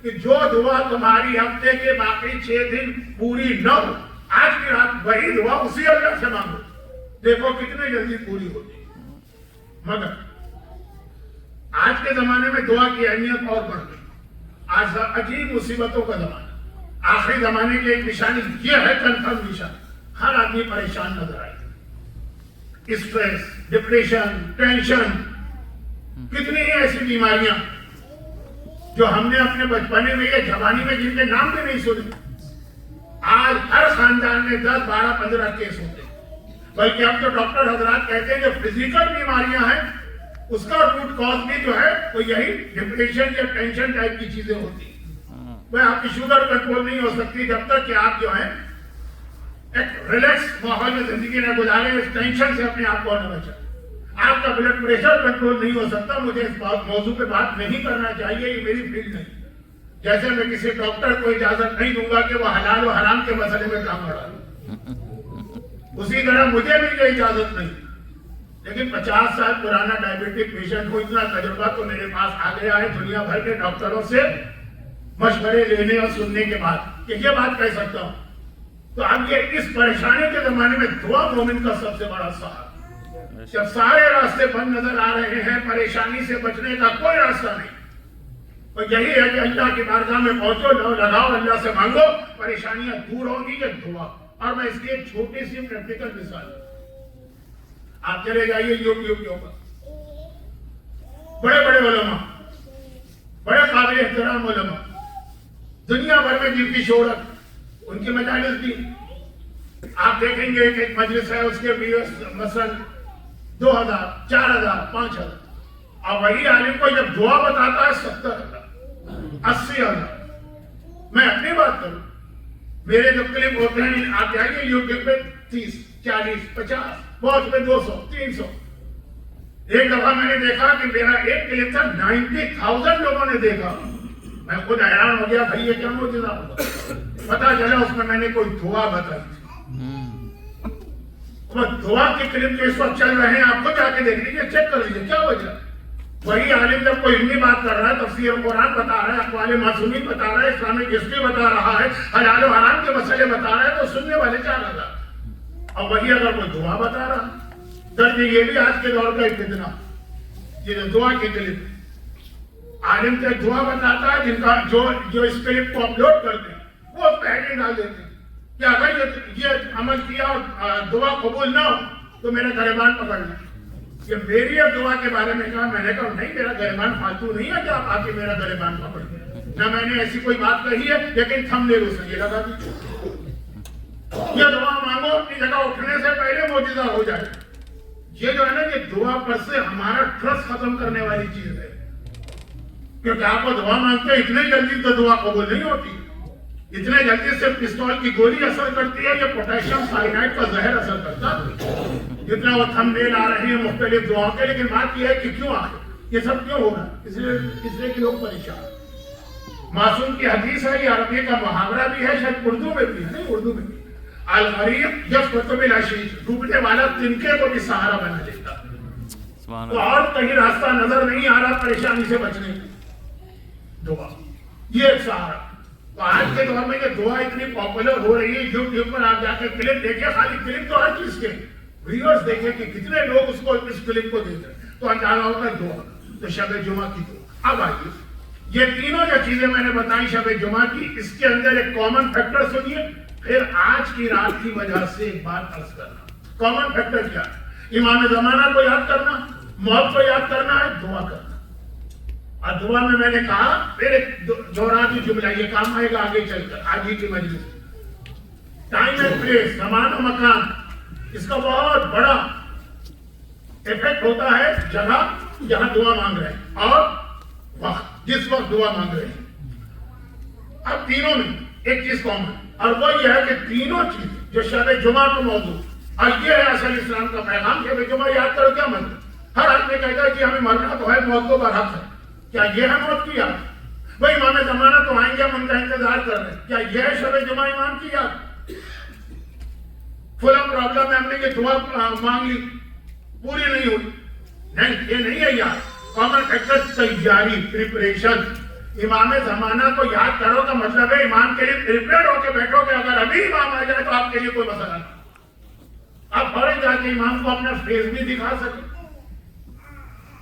کہ جو دعا تمہاری ہفتے کے باقی 6 دن پوری نہ ہو، آج کی رات وہی دعا اسی اللہ سے مانگو، دیکھو کتنی جلدی پوری ہوتی ہے۔ مگر آج کے زمانے میں دعا کی اہمیت اور بڑھ گئی۔ آج عجیب مصیبتوں کا زمانہ، آخری زمانے کی ایک نشانی یہ ہے، کنفرم نشانی، ہر آدمی پریشان نظر آئے، اسٹریس، ڈپریشن، ٹینشن، کتنی ہی ایسی بیماریاں جو ہم نے اپنے بچپنے میں یا جوانی میں جن کے نام بھی نہیں سنے، آج ہر خاندان میں 10، 12، 15 کیس ہوتے ہیں۔ بلکہ اب تو ڈاکٹر حضرات کہتے ہیں جو فزیکل بیماریاں ہیں اس کا روٹ کاز بھی جو ہے وہ یہی ڈپریشن یا ٹینشن ٹائپ کی چیزیں ہوتی ہیں۔ وہ آپ کی شوگر کنٹرول نہیں ہو سکتی جب تک کہ آپ جو ہیں ایک ریلیکس ماحول میں زندگی نہ گزاریں، اس ٹینشن سے اپنے آپ کو نہ بچائیں۔ آپ کا بلڈ پریشر کنٹرول نہیں ہو سکتا۔ مجھے اس موضوع پہ بات نہیں کرنا چاہیے، یہ میری فیلڈ نہیں۔ جیسے میں کسی ڈاکٹر کو اجازت نہیں دوں گا کہ وہ حلال و حرام کے مسئلے میں کام بڑھا لے، اسی طرح مجھے بھی یہ اجازت نہیں۔ لیکن 50 سال پرانا ڈائبٹک پیشنٹ کو اتنا تجربہ تو میرے پاس آ گیا ہے دنیا بھر کے ڈاکٹروں سے مشورے لینے اور سننے کے بعد کہ یہ بات کہہ سکتا ہوں. تو اب یہ اس پریشانی کے زمانے میں دعا مومن کا سب سے بڑا سہارا. جب سارے راستے بند نظر آ رہے ہیں, پریشانی سے بچنے کا کوئی راستہ نہیں, تو یہی ہے کہ اللہ کی بارگاہ میں پہنچو, لو لگاؤ, اللہ سے مانگو, پریشانیاں دور ہوں گی. یہ دعا. اور میں اس کی ایک چھوٹی سی پریکٹیکل مثال, آپ چلے جائیے یوٹیوب کے اوپر, بڑے بڑے علماء, بڑے قابل احترام علماء, دنیا بھر میں جن کی شہرت, ان کی مجالس بھی آپ دیکھیں گے کہ ایک مجلس ہے, اس کے ویوز مثلا 2000, 4000, 5000, اور وہی عالم کو جب دعا بتاتا ہے 70,000, 80,000. میں اپنی بات کروں, میرے جو کلپ ہوتے ہیں آپ جائیے یوٹیوب پہ 30, 40, 50, بہت پہ 200, 300. ایک دفعہ میں نے دیکھا کہ میرا ایک کلپ تھا 90,000 لوگوں نے دیکھا. میں خود حیران ہو گیا, بھائی یہ کیا معجزہ ہوگا. پتا چلا اس میں نے کوئی دعا بتائی تھی. دعا کے کلپ جو اس وقت چل رہے ہیں آپ کو جا کے دیکھ لیجیے, چیک کر لیجیے کیا وجہ. وہی عالم جب کوئی علمی بات کر رہا ہے, تفسیر قرآن بتا رہا ہے, اقوال معصومین بتا رہا ہے, اسلامک ہسٹری بتا رہا ہے, حلال و حرام کے مسئلے بتا رہا ہے, تو سننے والے 4,000. اور وہی اگر کوئی دعا بتا رہا, درد یہ بھی آج کے دور کا ایک فتنہ, یہ دعا کے کلپ. عالم سے دعا بتاتا ہے, جن کا جو اس کلپ کو اپلوڈ کرتے ہیں وہ پہلے ڈال دیتے ہیں کہ اگر یہ عمل کیا اور دعا قبول نہ ہو تو میرا گریبان پکڑ لیں. کہ میری اب دعا کے بارے میں کہا, میں نے کہا نہیں, میرا گریبان فالتو نہیں ہے کہ آپ آ کے میرا گریبان پکڑ لیں. نہ میں نے ایسی کوئی بات کہی ہے, لیکن تھم نے اسے یہ لگا دی. یہ دعا مانگو اپنی جگہ اٹھنے سے پہلے معجزہ ہو جائے. یہ جو ہے نا, یہ دعا پر سے ہمارا ٹرسٹ ختم کرنے والی چیز ہے. کیونکہ آپ کو دعا مانگتے ہیں اتنے جلدی تو دعا قبول نہیں ہوتی. اتنے جلدی سے پستول کی گولی اثر کرتی ہے, یہ پوٹیشیم سائنائڈ کا زہر اثر کرتا ہے. جتنا وہ تھم نیل آ رہے ہیں مختلف دعاؤں کے, لیکن بات یہ ہے کہ کیوں آئے, یہ سب کیوں ہوگا, اس لیے کہ لوگ پریشان. معصوم کی حدیث ہے, یہ عربی کا محاورہ بھی ہے, شاید اردو میں بھی ہے, نہیں اردو میں بھی, الغریب یسقط بالعشیش, ڈوبنے والا تنکے کو بھی سہارا بنا لیتا. تو اور کہیں راستہ نظر نہیں آ رہا پریشانی سے بچنے کی, دعا یہ ایک سہارا. تو آج کے دور میں یہ دعا اتنی پاپولر ہو رہی ہے, یوٹیوب پر آپ جا کے کلپ دیکھیں, خالی کلپ تو ہر چیز کے ویڈیوز دیکھیں کہ کتنے لوگ اس کلپ کو دیکھ رہے ہیں, تو اندازہ ہوتا ہے دعا. تو شب جمعہ کی دعا. اب آئیے, یہ تینوں جو چیزیں میں نے بتائی شب جمعہ کی, اس کے اندر ایک کامن فیکٹر سنیے, پھر آج کی رات کی وجہ سے ایک بات عرض کرنا. کامن فیکٹر کیا ہے؟ امام زمانہ کو یاد کرنا, موت کو یاد کرنا ہے, دعا کرنا. اور دعا میں نے کہا پھر ایک دورانی جملہ, یہ کام آئے گا آگے چل کر آج ہی کی مجلس. ٹائم اینڈ پلیس, زمان و مکان, اس کا بہت بڑا ایفیکٹ ہوتا ہے. جگہ جہاں دعا مانگ رہے ہیں اور وقت, جس وقت دعا مانگ رہے ہیں. اب تینوں میں ایک چیز کامن, اور وہ یہ ہے کہ تینوں چیزیں جو شب جمعہ کا موضوع, اور یہ ہے اصل اسلام کا پیغام. شب جمعہ یاد کرو, کیا مطلب؟ ہر آدمی کہتا ہے کہ ہمیں مرنا تو ہے, موت کو برحق ہے. کیا یہ ہے موت کی یاد؟ بھائی امام زمانہ تو آئیں گے, ہم ان کا انتظار کر رہے ہیں. کیا یہ ہے شب جمعہ امام کی یاد؟ فلاں پرابلم میں ہم نے یہ دعا مانگ لی, پوری نہیں ہوئی, نہیں, یہ نہیں ہے یاد. کامن فیکٹر تیاری, پریپریشن. امام زمانہ کو یاد کرو کا مطلب ہے امام کے لیے پریپیئر ہو کے بیٹھو کہ اگر ابھی امام آ جائے تو آپ کے لیے کوئی مسئلہ نہیں. آپ فوراً جا کے امام کو اپنا فیس بھی دکھا سکیں,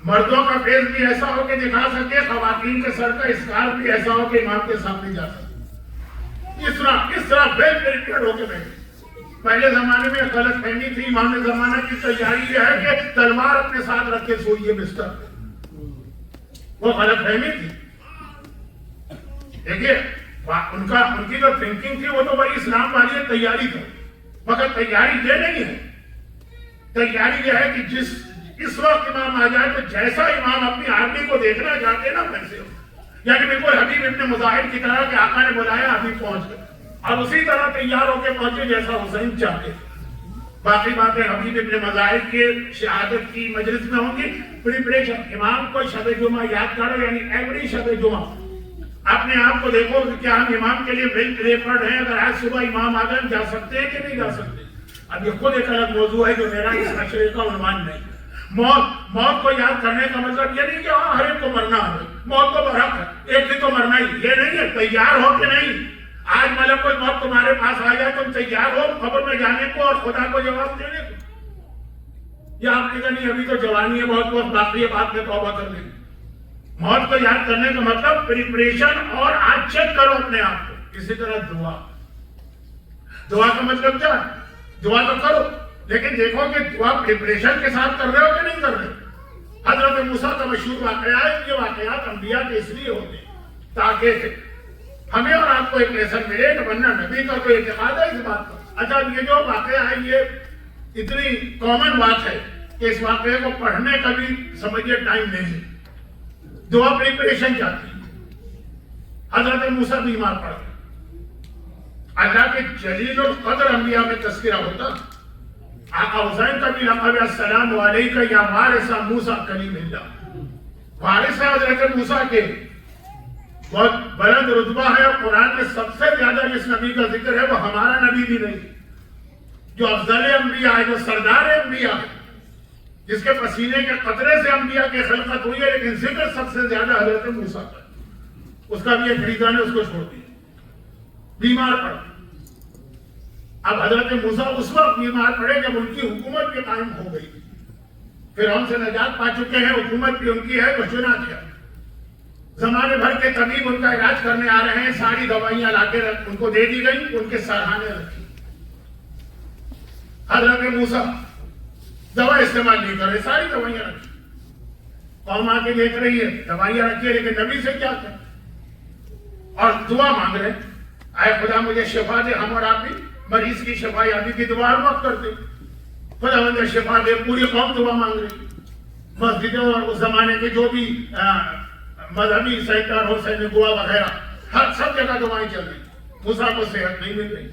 مردوں کا فیس بھی ایسا ہو کہ دکھا سکے, خواتین کے سر کا اسکارف بھی ایسا ہو کہ امام کے سامنے جا سکے. اس طرح ویل پریپیئرڈ ہو کے بیٹھے. پہلے زمانے میں غلط فہمی تھی, امام زمانہ کی تیاری یہ ہے کہ تلوار اپنے ساتھ رکھ کے سوئیے بستر پہ, وہ غلط فہمی تھی. دیکھیے ان کی جو تھنکنگ تھی وہ تو بڑی اسلام والی تیاری تھی, مگر تیاری یہ نہیں ہے. تیاری یہ ہے کہ اس وقت امام آ جائے تو جیسا امام اپنی آرمی کو دیکھنا چاہتے ہیں نا ویسے ہو, یعنی بالکل حبیب ابن مظاہر کی طرح کہ آقا نے بلایا حبیب پہنچ گئے, اور اسی طرح تیار ہو کے پہنچے جیسا حسین چاہتے. باقی باتیں حبیب ابن مظاہر کے شہادت کی مجلس میں ہوں گی. پریپریشن, امام کو شب جمعہ یاد کرو, یعنی ایوری شب جمعہ اپنے آپ کو دیکھو کہ کیا ہم امام کے لیے ویل پریپرڈ ہیں. اگر آج صبح امام آ گئے, جا سکتے ہیں کہ نہیں جا سکتے. اب یہ خود ایک الگ موضوع ہے جو میرا اس مشورے کا عنوان نہیں. موت کو یاد کرنے کا مطلب یہ نہیں کہ ہر ایک کو مرنا ہے، موت تو برحق ہے، ایک ہی تو مرنا ہی، یہ نہیں ہے، تیار ہو کہ نہیں؟ آج ملک موت تمہارے پاس آ جائے، تم تیار ہو قبر میں جانے کو اور خدا کو جواب دینے کو؟ یا آپ نے کہا نہیں ابھی تو جوانی ہے، بہت وقت باقی ہے، بعد میں توبہ کر لیں؟ موت کو یاد کرنے کا مطلب پریپریشن، اور آج چیک کرو اپنے آپ کو۔ اسی طرح دعا کا مطلب کیا ہے؟ دعا تو کرو، لیکن دیکھو کہ دعا پریپریشن کے ساتھ کر رہے ہو کہ نہیں کر رہے؟ حضرت موسیٰ کا مشہور واقعہ ہے، یہ واقعات انبیاء کے اس لیے ہوتے ہیں تاکہ ہمیں اور آپ کو ایک لیسن ملے کہ ورنہ نبی کا تو اعتقاد ہے اس بات پر۔ اچھا یہ جو واقعہ ہے یہ اتنی کامن بات ہے کہ اس واقعے کو پڑھنے کا بھی سمجھے ٹائم نہیں۔ دعا پریپریشن چاہتی ہے۔ حضرت موسیٰ بیمار پڑ گئے، اللہ کے جلیل القدر انبیاء میں تذکرہ ہوتا۔ آقا حسین کا بھی لقب ہے السلام علیکہ یا وارث موسیٰ کلیم اللہ، وارث ہے حضرت موسیٰ کے، بہت بلند رتبہ ہے، اور قرآن میں سب سے زیادہ جس نبی کا ذکر ہے وہ ہمارا نبی بھی نہیں، جو افضل انبیاء ہے، جو سردار انبیاء ہے، جس کے پسینے کے قطرے سے انبیاء کی خلقت ہوئی ہے، لیکن ذکر سب سے زیادہ حضرت موسیٰ کا ہے۔ اس کا بھی ایک ریزن ہے، اس کو چھوڑ دیا، بیمار پڑ۔ اب حضرت موسیٰ اس وقت بیمار پڑے جب ان کی حکومت بھی قائم ہو گئی، فرعون سے نجات پا چکے ہیں، حکومت بھی ان کی ہے، تو چنا کیا، زمانے بھر کے طبیب ان کا علاج کرنے آ رہے ہیں، ساری دوائیاں لا کے ان کو دے دی گئی، ان کے سرہانے رکھی۔ حضرت موسیٰ دوا استعمال نہیں کر رہے، ساری دوائیاں رکھی، قوم آ کے دیکھ رہی ہے دوائیاں رکھی ہے، لیکن نبی سے کیا کر، اور دعا مانگ رہے، اے خدا مجھے شفا دے، ہم اور آپ بھی مریض کی شفا یابی کی دعا ہر وقت کرتے، خدا مجھے شفا دے، پوری قوم دعا مانگ رہی، مسجدوں اور اس زمانے کے جو بھی مذہبی سینٹر ہو، سینگوا وغیرہ، ہر سب جگہ دعائیں چل رہی، موسیٰ کو صحت نہیں مل رہی۔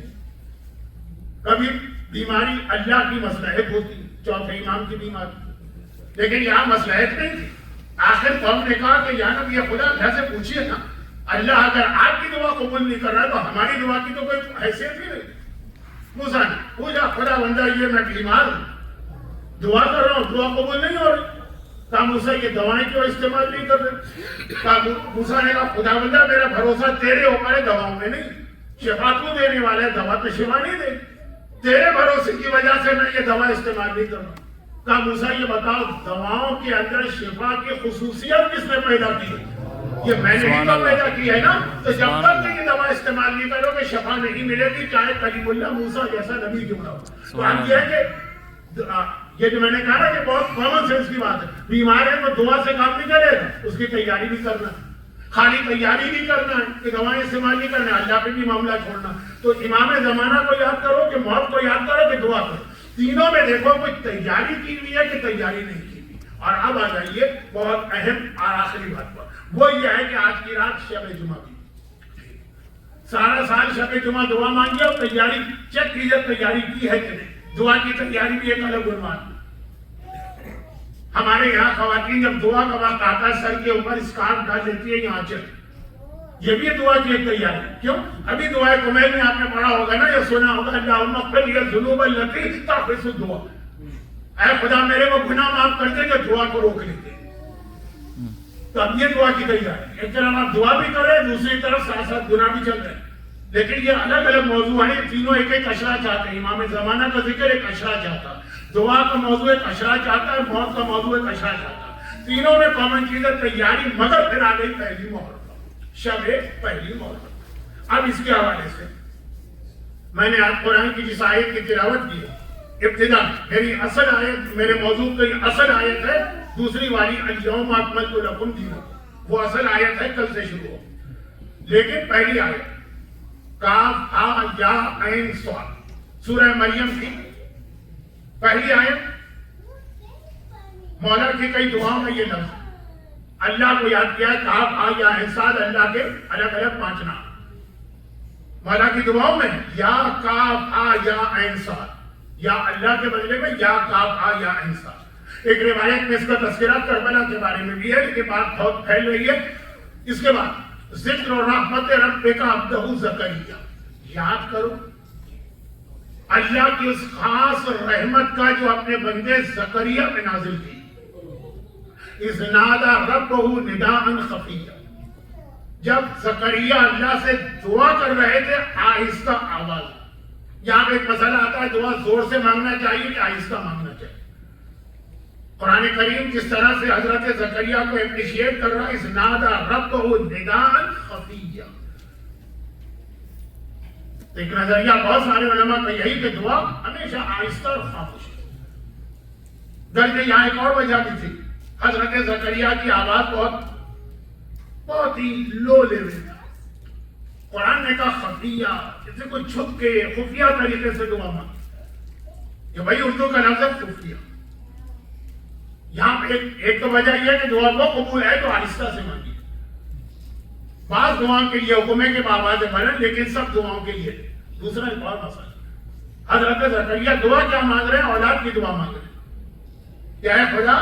کبھی بیماری اللہ کی مصلحت ہوتی، چوتھے امام کی بیماری، لیکن یہاں مصلحت نہیں تھی۔ آخر قوم نے کہا کہ یا نبی خدا اللہ سے پوچھئے نا، اللہ اگر آپ کی دعا قبول نہیں کر رہا تو ہماری دعا کی تو کوئی حیثیت ہی نہیں۔ موسیٰ نے پوچھا خدا بندہ یہ میں بیمار ہوں، دعا کر رہا ہوں، دعا قبول نہیں ہو رہی، کہا موسیٰ یہ دوائیں کیوں استعمال نہیں کر رہے؟ کہا موسیٰ نے کہا خدا بندہ میرا بھروسہ تیرے اوپر ہے، دواؤں میں نہیں، شفا تو دینے والا ہے، دوا تو شفا نہیں دے، تیرے بھروسے کی وجہ سے میں یہ دوا استعمال نہیں کر رہا۔ کہا موسیٰ یہ بتاؤ دواؤں کے اندر شفا کی خصوصیت کس نے پیدا کی ہے؟ یہ میں نے ہی تو پیدا کی ہے نا، تو جب تک یہ دوا استعمال نہیں کرو گے شفا نہیں ملے گی، چاہے کلیم اللہ موسیٰ جیسا نبی کیوں نہ ہو۔ تو اب یہ ہے کہ یہ جو میں نے کہا نا کہ بہت کامن سینس کی بات ہے، بیمار ہے تو دعا سے کام نہیں کرے گا، اس کی تیاری بھی کرنا ہے، خالی تیاری بھی کرنا ہے کہ دوائیں استعمال نہیں کرنا، اللہ پہ بھی معاملہ چھوڑنا۔ تو امام زمانہ کو یاد کرو کہ موت کو یاد کرو کہ دعا کرو، تینوں میں دیکھو کوئی تیاری کی ہوئی ہے کہ تیاری نہیں کی ہوئی۔ اور اب آ جائیے بہت اہم اور آخری بات پر، وہ یہ ہے کہ آج کی رات شب جمعہ کی، سارا سال شب جمعہ دعا مانگیے اور تیاری چیک کیجیے تیاری کی ہے کہ نہیں۔ دعا کی تیاری بھی ایک الگ عنوان ہے۔ ہمارے یہاں خواتین جب دعا کا وقت آتا ہے سر کے اوپر اسکارف ڈال دیتی ہے یہاں چل، یہ بھی دعا کی ایک تیاری۔ کیوں؟ ابھی دعائے کمیل میں آپ نے پڑھا ہوگا نا، یہ سنا ہوگا اللہم اغفر لی الذنوب التی تحبس الدعاء، اے خدا میرے وہ گناہ معاف کر دے جو دعا کو روک لیتے۔ تو اب یہ دعا کی تیاری، ایک طرف آپ دعا بھی کر رہے ہیں، دوسری طرف ساتھ ساتھ گناہ بھی چل رہے ہیں، لیکن یہ الگ الگ موضوع ہیں، تینوں ایک ایک اشرا چاہتے ہیں۔ امام زمانہ کا ذکر ایک اشرا چاہتا ہے، دعا کا موضوع ایک اشرا چاہتا ہے، موت کا موضوع ایک اشرا چاہتا ہے۔ تینوں میں کامن چیز ہے تیاری، مگر پھر آ گئی پہلی محرم، شب پہلی محرم۔ اب اس کے حوالے سے میں نے آج قرآن کی جس آیت کی تلاوت کی ہے، ابتدا میری اصل آیت، میرے موضوع کی اصل آیت ہے دوسری والی الیوم اکملت لکم دینکم، وہ اصل آیت ہے، کل سے شروع ہو، لیکن پہلی آیت کاف ہا یا عین صاد، سورہ مریم کی پہلی آیت، مولا کی کئی دعاؤں میں یہ لفظ اللہ کو یاد کیا، کاف ہا یا عین صاد، اللہ کے الگ الگ 5 نام مولا کی دعاؤں میں، یا کاف ہا یا عین صاد، یا اللہ کے بدلے میں یا کاف ہا یا عین صاد۔ ایک روایت میں اس کا تذکرہ کربلا کے بارے میں بھی ہے، لیکن بات بہت پھیل رہی ہے۔ اس کے بعد ذکر و رحمت ربک عبدہ زکریا، یاد کرو اللہ کی اس خاص رحمت کا جو اپنے بندے زکریا پہ نازل کی۔ اذ نادى ربه نداء خفيا، جب زکریا اللہ سے دعا کر رہے تھے آہستہ آواز. یہاں پہ ایک مسئلہ آتا ہے دعا زور سے مانگنا چاہیے کہ آہستہ مانگنا چاہیے. قرآن کریم جس طرح سے حضرت زکریا کو اپریشیٹ کر رہا ہے، اذ نادى ربه نداء خفيا. ایک نظریہ بہت سارے علماء کا یہی کہ دعا ہمیشہ آہستہ اور خاموش. بلکہ یہاں ایک اور وجہ بھی تھی، حضرت زکریا کی آواز بہت ہی لو لیول تھا. قرآن نے کہا خفیہ، جیسے کوئی چھپ کے خفیہ طریقے سے دعا مانگی. کہ بھائی اردو کا لفظ ہے خفیہ. یہاں پہ ایک تو وجہ یہ ہے کہ دعا وہ قبول ہے تو آہستہ سے مانگی. بعض دعاؤں کے لیے حکم ہے کہ آواز بلند، لیکن سب دعاؤں کے لیے. دوسرا ایک اور مسئلہ، حضرت زکریا دعا کیا مانگ رہے ہیں؟ اولاد کی دعا مانگ رہے ہیں کہ اے خدا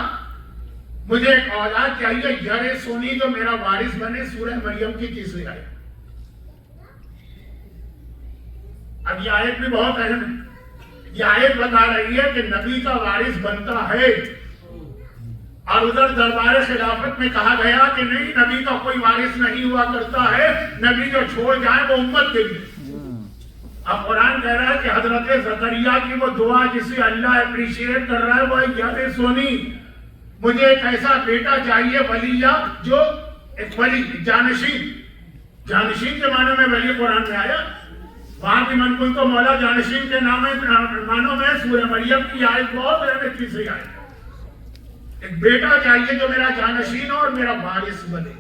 مجھے ایک اولاد چاہیے یار سونی جو میرا وارث بنے. سورہ مریم کی تیسری آیت. اب یہ آیت بھی بہت اہم ہے. یہ آیت بتا رہی ہے کہ نبی کا وارث بنتا ہے، اور ادھر دربار خلافت میں کہا گیا کہ نہیں، نبی کا کوئی وارث نہیں ہوا کرتا ہے، نبی جو چھوڑ جائے وہ امت کے لیے. اب قرآن کہہ رہا ہے کہ حضرت زکریا کی وہ دعا جسے اللہ اپریشیٹ کر رہا ہے وہ یار سونی، مجھے ایک ایسا بیٹا چاہیے ولیہ، جو ایک ولی جانشین. جانشین کے معنی میں ولی قرآن میں آیا. وہاں بھی من کن تو مولا جانشین کے معنوں میں سورہ مریم کی آیت بہت اہم ہے. تیسری آیت ایک بیٹا چاہیے جو میرا جانشین اور میرا وارث بنے.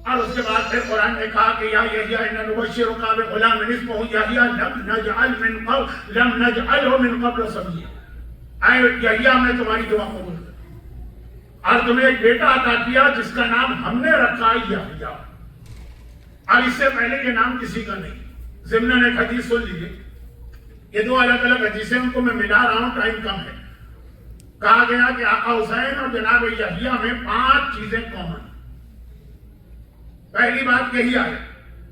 اور اس کے بعد پھر قرآن نے کہا کہ یا یحییٰ انا نبشرک بغلام اسمہ یحییٰ لم نجعلہ من قبل سمیہ. اے یحییٰ میں تمہاری دعا قبول کرتا اور تمہیں ایک بیٹا عطا کیا جس کا نام ہم نے رکھا یحییٰ. اور اس سے پہلے یہ نام کسی کا نہیں. ضمن ایک حدیث سن لیجیے. یہ دو الگ الگ حدیثیں ان کو میں ملا رہا ہوں، ٹائم کم ہے. کہا گیا کہ آقا حسین اور جناب یحییٰ میں 5 چیزیں کامن. پہلی بات یہی آئی،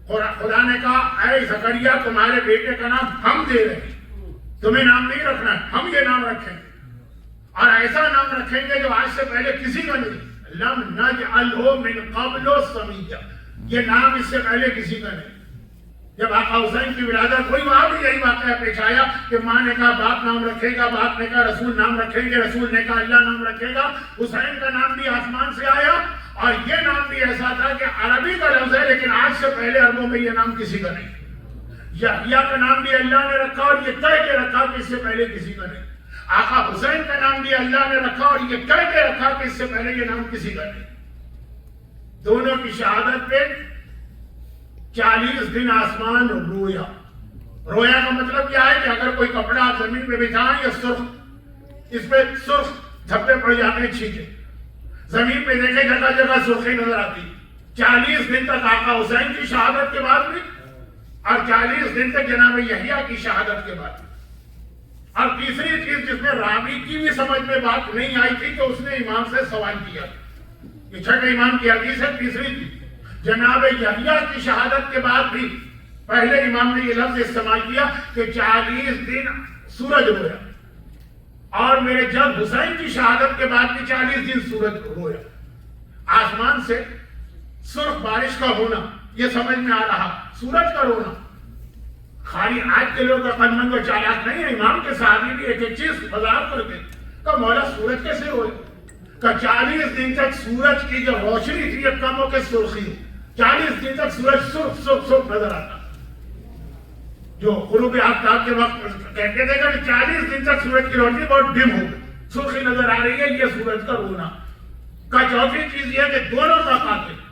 خدا نے کہا اے زکریا تمہارے بیٹے کا نام ہم دے رہے ہیں، تمہیں نام نہیں رکھنا ہے، ہم یہ نام رکھیں گے اور ایسا نام رکھیں گے جو آج سے پہلے کسی کا نہیں. لم نجعلہ من قبل سمیہ، یہ نام اس سے پہلے کسی کا نہیں. جب آقا حسین کی ولادت ہوئی وہاں بھی یہی واقعہ پیش آیا کہ ماں نے کہا باپ نام رکھے گا، باپ نے کہا رسول نام رکھیں گے، رسول نے کہا اللہ نام رکھے گا. حسین کا نام بھی آسمان سے آیا اور یہ نام بھی ایسا تھا کہ عربی کا لفظ ہے لیکن آج سے پہلے عربوں میں یہ نام کسی کا نہیں. یحییٰ کا نام بھی اللہ نے رکھا اور یہ کہہ کے رکھا کہ اس سے پہلے کسی کا نہیں. آقا حسین کا نام بھی اللہ نے رکھا اور یہ کہہ کے رکھا کہ اس سے پہلے یہ نام کسی کا نہیں. دونوں کی شہادت پہ 40 دن آسمان رویا. رویا کا مطلب کیا ہے کہ اگر کوئی کپڑا آپ زمین پہ بچھائیں یا سرخ اس پہ سرخ دھبے پڑ جاتے ہیں، چھینکے زمین پہ دیکھیں جگہ جگہ سرخی نظر آتی. 40 دن تک آقا حسین کی شہادت کے بعد بھی اور 40 دن تک جناب یحییٰ کی شہادت کے بعد. اور تیسری چیز جس میں راوی کی بھی سمجھ میں بات نہیں آئی تھی کہ اس نے امام سے سوال کیا. یہ چھٹے امام کی حدیث ہے. تیسری چیز جناب یحییٰ کی شہادت کے بعد بھی پہلے امام نے یہ لفظ استعمال کیا کہ 40 دن سورج رویا اور میرے جب حسین کی شہادت کے بعد بھی 40 دن سورج رویا. آسمان سے سرخ بارش کا ہونا یہ سمجھ میں آ رہا، سورج کا رونا. خالی آج کے لوگ عقل مند و چالاک نہیں ہے. امام کے صحابی بھی ایک ایک چیز وضاحت کرتے کہ مولا سورج کیسے روئے؟ کہ 40 دن تک سورج کی جو روشنی تھی یہ کم ہو کے سرخی، 40 دن تک سورج سرخ سرخ سرخ نظر آتا. جو غروب آفتاب کے وقت کہتے تھے کہ 40 دن تک سورج کی روشنی بہت ڈم ہو گئی، سرخی نظر آ رہی ہے، یہ سورج کا رونا. کا چوتھی چیز یہ کہ دونوں کا قاتل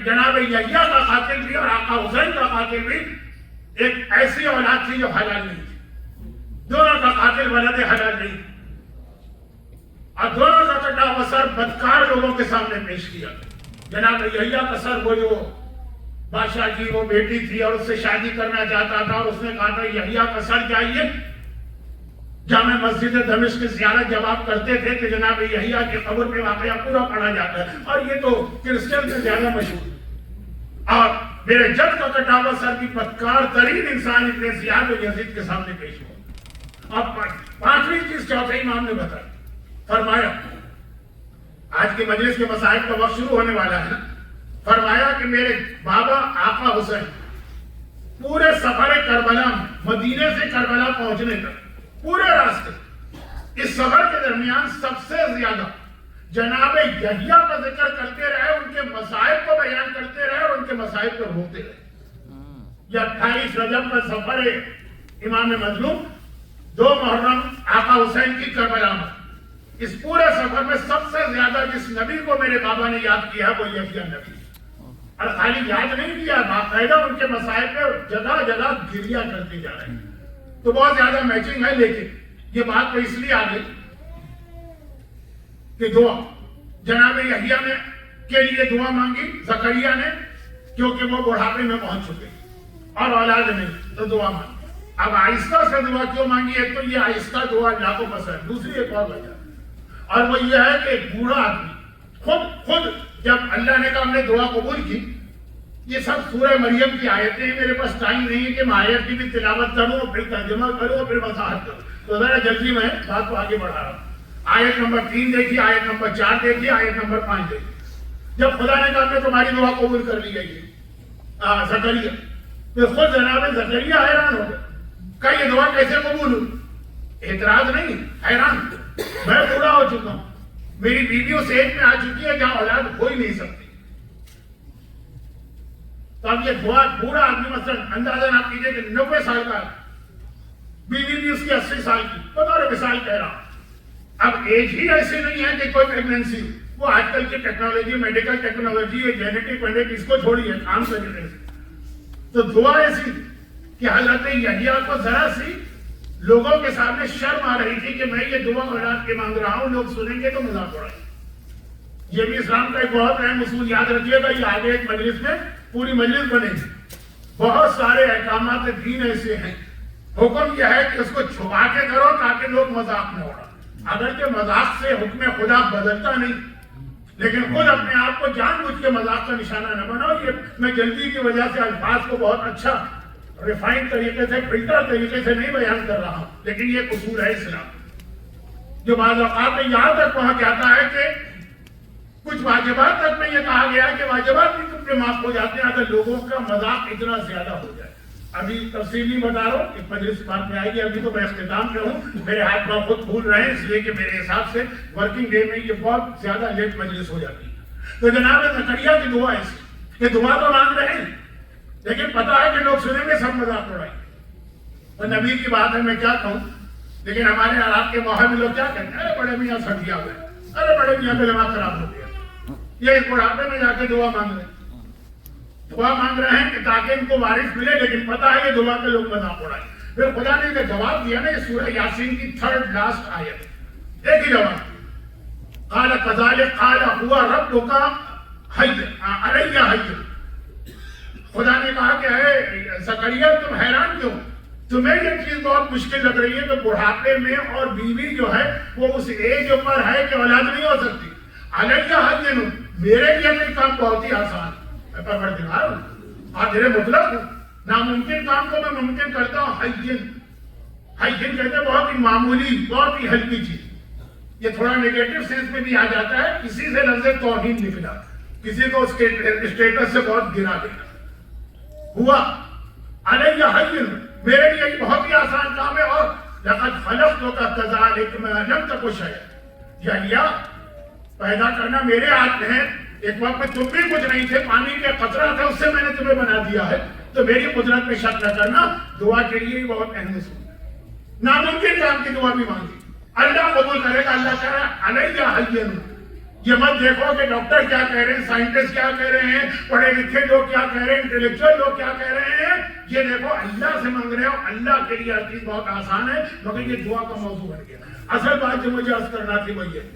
جناب یحییٰ کا قاتل بھی اور آقا حسین کا قاتل بھی ایک ایسی اولاد تھی جو حلال نہیں تھی. دونوں کا قاتل ولد حلال نہیں تھی اور دونوں کا کٹا ہوا سر بدکار لوگوں کے سامنے پیش کیا. جناب یحییٰ کا سر وہ جو بادشاہ کی وہ بیٹی تھی اور اس سے شادی کرنا چاہتا تھا اور اس نے کہا تھا یحییٰ کا سر چاہیے. جامع مسجد دمشق کی زیارت جب آپ کرتے تھے کہ جناب یحییٰ کی قبر پہ واقعہ پورا پڑھا جاتا ہے اور یہ تو کرسچن سے زیادہ مشہور. اور میرے جد کا کٹا ہوا سر کی بدکار ترین انسان ابن زیاد و یزید کے سامنے پیش ہوا. اور 5ویں چیز چوتھے امام نے بتائی، فرمایا آج کی مجلس کے مسائل کا وقت شروع ہونے والا ہے نا. فرمایا کہ میرے بابا آقا حسین پورے سفر کربلا میں مدینے سے کربلا پہنچنے تک پورے راستے اس سفر کے درمیان سب سے زیادہ جناب یحییٰ کا ذکر کرتے رہے, ان کے مصائب کو بیان کرتے رہے اور ان کے مصائب پر روتے رہے. یہ 28 رجب کا سفر ہے امام مظلوم 2 محرم آقا حسین کی کربلا میں. اس پورے سفر میں سب سے زیادہ جس نبی کو میرے بابا نے یاد کیا وہ یحییٰ نبی, اور خالی یاد نہیں کیا, باقاعدہ ان کے مسائل پہ جگہ جگہ گریا کرتے جا رہے ہیں. تو بہت زیادہ میچنگ ہے, لیکن یہ بات تو اس لیے آ گئی کہ دعا جناب یحییٰ نے کے لیے دعا مانگی زکریا نے, کیونکہ وہ بڑھاپے میں پہنچ چکے اور اولاد نہیں, تو دعا مانگی. اب آہستہ سے دعا کیوں مانگی ہے, تو یہ آہستہ دعا اللہ کو پسند ہے. دوسری ایک اور وجہ, اور وہ یہ ہے کہ ایک بوڑھا آدمی خود جب اللہ نے کہا ہم نے دعا قبول کی, یہ سب سورہ مریم کی آیتیں ہیں, میرے پاس ٹائم نہیں ہے کہ میں آیت کی بھی تلاوت کروں پھر ترجمہ کروں پھر وضاحت کروں, تو ذرا جلدی میں بات کو آگے بڑھا رہا ہوں. آیت نمبر 3 دیکھیے, آیت نمبر 4 دیکھیے, آیت نمبر 5 دیکھیے. جب خدا نے کہا ہم نے تمہاری دعا قبول کر لی ہے زکریا, تو خود جناب زکریا حیران ہو گئے, کہ یہ دعا کیسے قبول ہوئی. اعتراض نہیں, حیران. میں بوڑھا ہو چکا ہوں, میری بیوی اس ایج میں آ چکی ہے جہاں اولاد ہو ہی نہیں سکتی. تو اب یہ دعا بوڑھا آدمی مثلا اندازہ آپ کیجئے کہ 90 سال کا, بیوی بھی اس کی 80 سال کی, بطور مثال کہہ رہا ہوں. اب ایج ہی ایسی نہیں ہے کہ کوئی پریگننسی, وہ آج کل کی ٹیکنالوجی, میڈیکل ٹیکنالوجی, جینیٹک وینیٹک اس کو چھوڑی ہے کام طریقے سے. تو دعا ایسی کہ حضرت یحییٰ کو ذرا سی لوگوں کے سامنے شرم آ رہی تھی کہ میں یہ دعا اولاد کے مانگ رہا ہوں, لوگ سنیں گے تو مذاق اڑائیں. یہ بھی اسلام کا ایک بہت اہم اصول, یاد رکھیے گا. یہ آگے ایک مجلس میں پوری مجلس بنے گی. بہت سارے احکامات دین ایسے ہیں, حکم یہ ہے کہ اس کو چھپا کے کرو تاکہ لوگ مذاق نہ اڑائیں. اگرچہ مذاق سے حکم خدا بدلتا نہیں, لیکن خود اپنے آپ کو جان بوجھ کے مذاق کا نشانہ نہ بناؤ. یہ میں جلدی کی وجہ سے الفاظ کو بہت اچھا ریفائن طریقے سے, فلٹر طریقے سے نہیں بیان کر رہا ہوں, لیکن یہ اصول ہے اسلام جو بعض اوقات میں یہاں تک پہنچ جاتا ہے کہ کچھ واجبات تک میں یہ کہا گیا ہے کہ واجبات بھی تم پہ معاف ہو جاتے ہیں اگر لوگوں کا مذاق اتنا زیادہ ہو جائے. ابھی تفصیلی بتا رہا ہوں, ایک مجلس بات میں آئے گی. ابھی تو میں اختتام پہ ہوں, میرے ہاتھ پاؤں خود پھول رہے ہیں, اس لیے کہ میرے حساب سے ورکنگ ڈے میں یہ بہت زیادہ لیٹ مجلس ہو جاتی ہے. تو جناب زکریا کی دعا ایسی کہ دعا تو مانگ رہے ہیں, لیکن پتا ہے کہ لوگ سنیں گے, سب مذاق اڑائیں. اور نبی کی بات ہے, میں کیا کہوں, لیکن ہمارے آپ کے ماحول میں لوگ کیا کہتے ہیں, ارے بڑے میاں سٹیا ہوئے, ارے بڑے میاں کا دماغ خراب ہو گیا, یہ اس بڑھاپے میں جا کے دعا مانگ رہے ہیں. دعا مانگ رہے ہیں کہ تاکہ ان کو وارث ملے, لیکن پتا ہے یہ دعا کے لوگ مذاق اڑائیں. پھر خدا نے جو جواب دیا نا, یہ سورہ یاسین کی 3rd لاسٹ آیت, ایک ہی جواب, قال كذلك قال هو ربك حي علي حي. خدا نے کہا کہ اے زکریا تم حیران کیوں, تمہیں یہ چیز بہت مشکل لگ رہی ہے کہ بڑھاپے میں اور بیوی جو ہے وہ اس ایج پر ہے کہ اولاد نہیں ہو سکتی. علیہ حج, میرے لیے یہ کام بہت ہی آسان ہے, میں پروردگار ہوں, قادر مطلق ہوں, ناممکن کام کو میں ممکن کرتا ہوں. حیّن کہتے ہیں بہت ہی معمولی, بہت ہی ہلکی چیز. یہ تھوڑا نیگیٹو سینس میں بھی آ جاتا ہے, کسی سے لفظ توہین نکلا, کسی کو اسٹیٹس سے بہت گرا دینا. ہوا علیہ حی, میرے لیے یہ بہت ہی آسان کام ہے. اور لقد خلقتک کذالک ما لم تک شیئا, یحییٰ پیدا کرنا میرے ہاتھ میں ہے. ایک وقت میں تم بھی کچھ نہیں تھے, پانی کے قطرہ تھا, اس سے میں نے تمہیں بنا دیا ہے, تو میری قدرت میں شک نہ کرنا. دعا کے لیے بہت اہم ہے. ناممکن کام کی دعا بھی مانگی, اللہ قبول کرے گا. اللہ کہہ رہا ہے علیہ حی. یہ مت دیکھو کہ ڈاکٹر کیا کہہ رہے ہیں, سائنٹسٹ کیا کہہ رہے ہیں, پڑھے لکھے لوگ کیا کہہ رہے ہیں, انٹلیکچوئل لوگ کیا کہہ رہے ہیں. یہ دیکھو اللہ سے مانگ رہے ہو, اللہ کے لیے ہر چیز بہت آسان ہے, مگر یہ دعا کا موضوع بن گیا. اصل بات جو مجھے عرض کرنا تھی وہ یہ,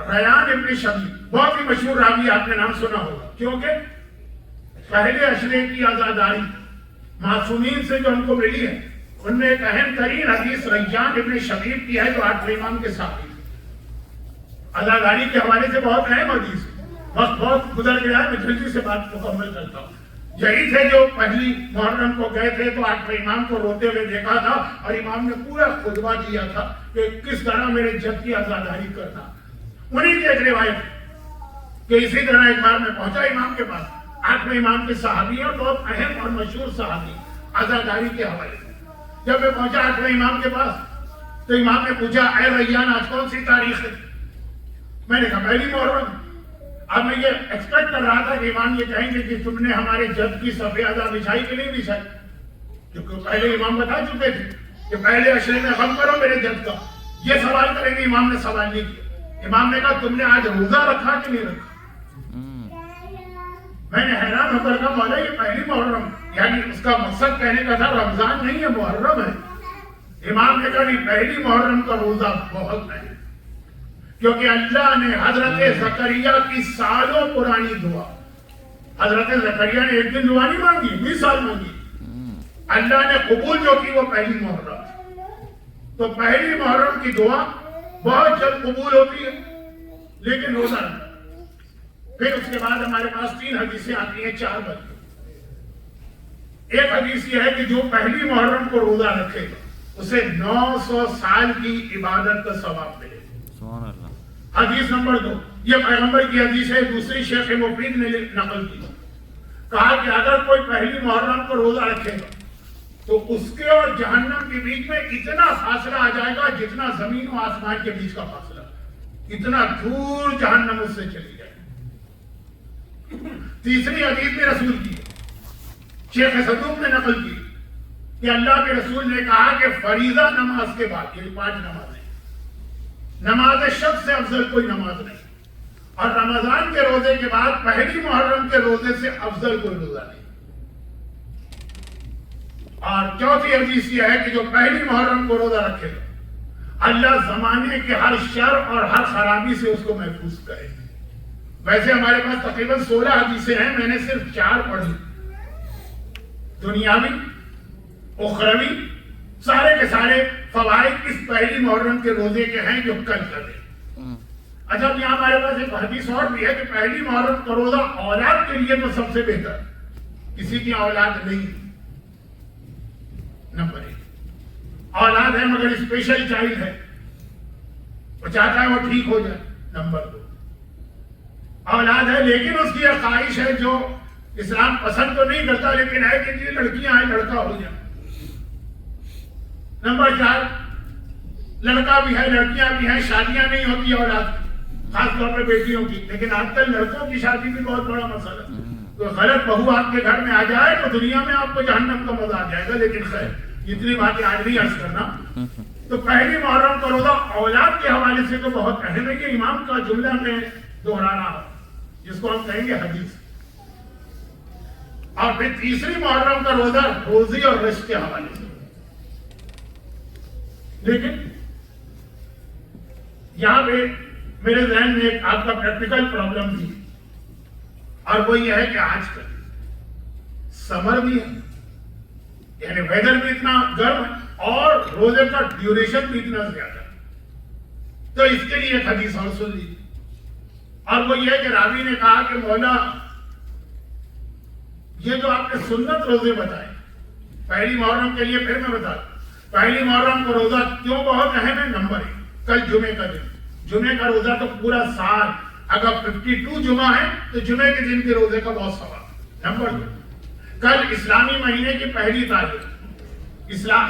ریان ابن شبیب بہت ہی مشہور راوی, آپ نے نام سنا ہوگا, کیونکہ پہلے اشرے کی آزاداری معصومین سے جو ہم کو ملی ہے, ان میں ایک اہم ترین حدیث ریان ابن شبیب کی ہے جو 8 امام کے ساتھ ہے. آزاداری کے حوالے سے بہت اہم حدیث ہے. وقت بہت گزر گیا ہے, میں جلدی سے بات مکمل کرتا ہوں. یہی تھے جو پہلی محرم کو گئے تھے تو 8 امام کو روتے ہوئے دیکھا تھا, اور امام نے پورا خطبہ دیا تھا کہ کس طرح میرے جد کی آزاداری کرنا. انہیں کی ایک روایت کہ اسی طرح ایک بار میں پہنچا امام کے پاس، 8ویں امام کے صحابی اور بہت اہم اور مشہور صحابی عزاداری کے حوالے سے. جب میں پہنچا 8ویں امام کے پاس تو امام نے پوچھا اے ریان آج کون سی تاریخ ہے؟ میں نے کہا پہلی محرم. اب میں یہ ایکسپیکٹ کر رہا تھا کہ امام یہ کہیں گے کہ تم نے ہمارے جد کی سفیدہ بچھائی کہ نہیں بچھائی، کیونکہ پہلے امام بتا چکے تھے کہ پہلے عشرے میں غم کرو میرے جد کا. یہ سوال کریں گے، امام نے سوال نہیں کیا. امام نے کہا تم نے آج روزہ رکھا کہ نہیں رکھا؟ میں نے حیران ہو کر کہا مولا یہ پہلی محرم، یعنی اس کا مقصد کہنے کا تھا رمضان نہیں ہے محرم ہے. امام نے کہا نہیں، پہلی محرم کا روزہ بہت اہم، کیونکہ اللہ نے حضرت زکریا کی سالوں پرانی دعا، حضرت زکریا نے ایک دن دعا نہیں مانگی، 20 سال مانگی، اللہ نے قبول جو کی وہ پہلی محرم. تو پہلی محرم کی دعا بہت جلد قبول ہوتی ہے، لیکن روزہ نہیں. پھر اس کے بعد ہمارے پاس 3 حدیثیں آتی ہیں 4 بجے. ایک حدیث یہ ہے کہ جو پہلی محرم کو روزہ رکھے گا اسے 900 سال کی عبادت کا ثواب ملے. سبحان اللہ. حدیث نمبر 2 یہ پیغمبر کی حدیث ہے، دوسری شیخ مفید نے نقل کی. کہا کہ اگر کوئی پہلی محرم کو روزہ رکھے گا تو اس کے اور جہنم کے بیچ میں اتنا فاصلہ آ جائے گا جتنا زمین و آسمان کے بیچ کا فاصلہ، اتنا دور جہنم اس سے چلی جائے. تیسری حدیث میں رسول کی شیخ صدوق نے نقل کی کہ اللہ کے رسول نے کہا کہ فریضہ نماز کے بعد، یہ 5 نمازیں، نماز شب سے افضل کوئی نماز نہیں، اور رمضان کے روزے کے بعد پہلی محرم کے روزے سے افضل کوئی روزہ نہیں. اور چوتھی حدیث یہ ہے کہ جو پہلی محرم کو روزہ رکھے گا اللہ زمانے کے ہر شر اور ہر خرابی سے اس کو محفوظ کرے. ویسے ہمارے پاس تقریباً 16 حدیثیں ہیں، میں نے صرف 4 پڑھی. دنیاوی اخروی سارے کے سارے فوائد اس پہلی محرم کے روزے کے ہیں جو کل کرے. اچھا یہاں ہمارے پاس ایک حدیث اور بھی ہے کہ پہلی محرم کا روزہ اولاد کے لیے تو سب سے بہتر، کسی کی اولاد نہیں، نمبر 1 اولاد ہے مگر اسپیشل چائلڈ ہے، وہ چاہتا ہے وہ ٹھیک ہو جائے. نمبر 2 اولاد ہے لیکن اس کی یہ خواہش ہے جو اسلام پسند تو نہیں کرتا لیکن ہے کہ جی لڑکیاں ہیں لڑکا ہو جائے. نمبر 4 لڑکا بھی ہے لڑکیاں بھی ہیں، شادیاں نہیں ہوتی اولاد کی، خاص طور پہ بیٹیوں کی، لیکن آج کل لڑکوں کی شادی بھی بہت بڑا مسئلہ ہے. تو غلط بہو آپ کے گھر میں آ جائے تو دنیا میں آپ کو جہنم کا مزہ آ جائے گا. لیکن خیر اتنی باتیں آج نہیں عرض کرنا. تو پہلی محرم کا روزہ اولاد کے حوالے سے تو بہت اہم ہے. یہ امام کا جملہ میں دہرا رہا ہوں جس کو ہم کہیں گے حدیث. اور پھر تیسری محرم کا روزہ روزی اور رزق کے حوالے سے. لیکن یہاں پہ میرے ذہن میں ایک آپ کا پریکٹیکل پرابلم تھی، اور وہ یہ ہے کہ آج کل سمر بھی ہے، یعنی ویدر بھی اتنا گرم ہے اور روزے کا ڈیوریشن بھی اتنا زیادہ ہے. تو اس کے لیے ایک حدیث اور سن لیجیے، اور وہ یہ کہ راوی نے کہا کہ مولا یہ جو آپ نے سنت روزے بتائے پہلی محرم کے لیے، پھر میں بتا دوں پہلی محرم کو روزہ کیوں بہت اہم ہے. نمبر 1 کل جمعے کا دن، جمعے کا روزہ تو پورا سال اگر 52 جمعہ ہے تو جمعے کے دن کے روزے کا بہت ثواب. نمبر 2 کل اسلامی مہینے کی پہلی تاریخ،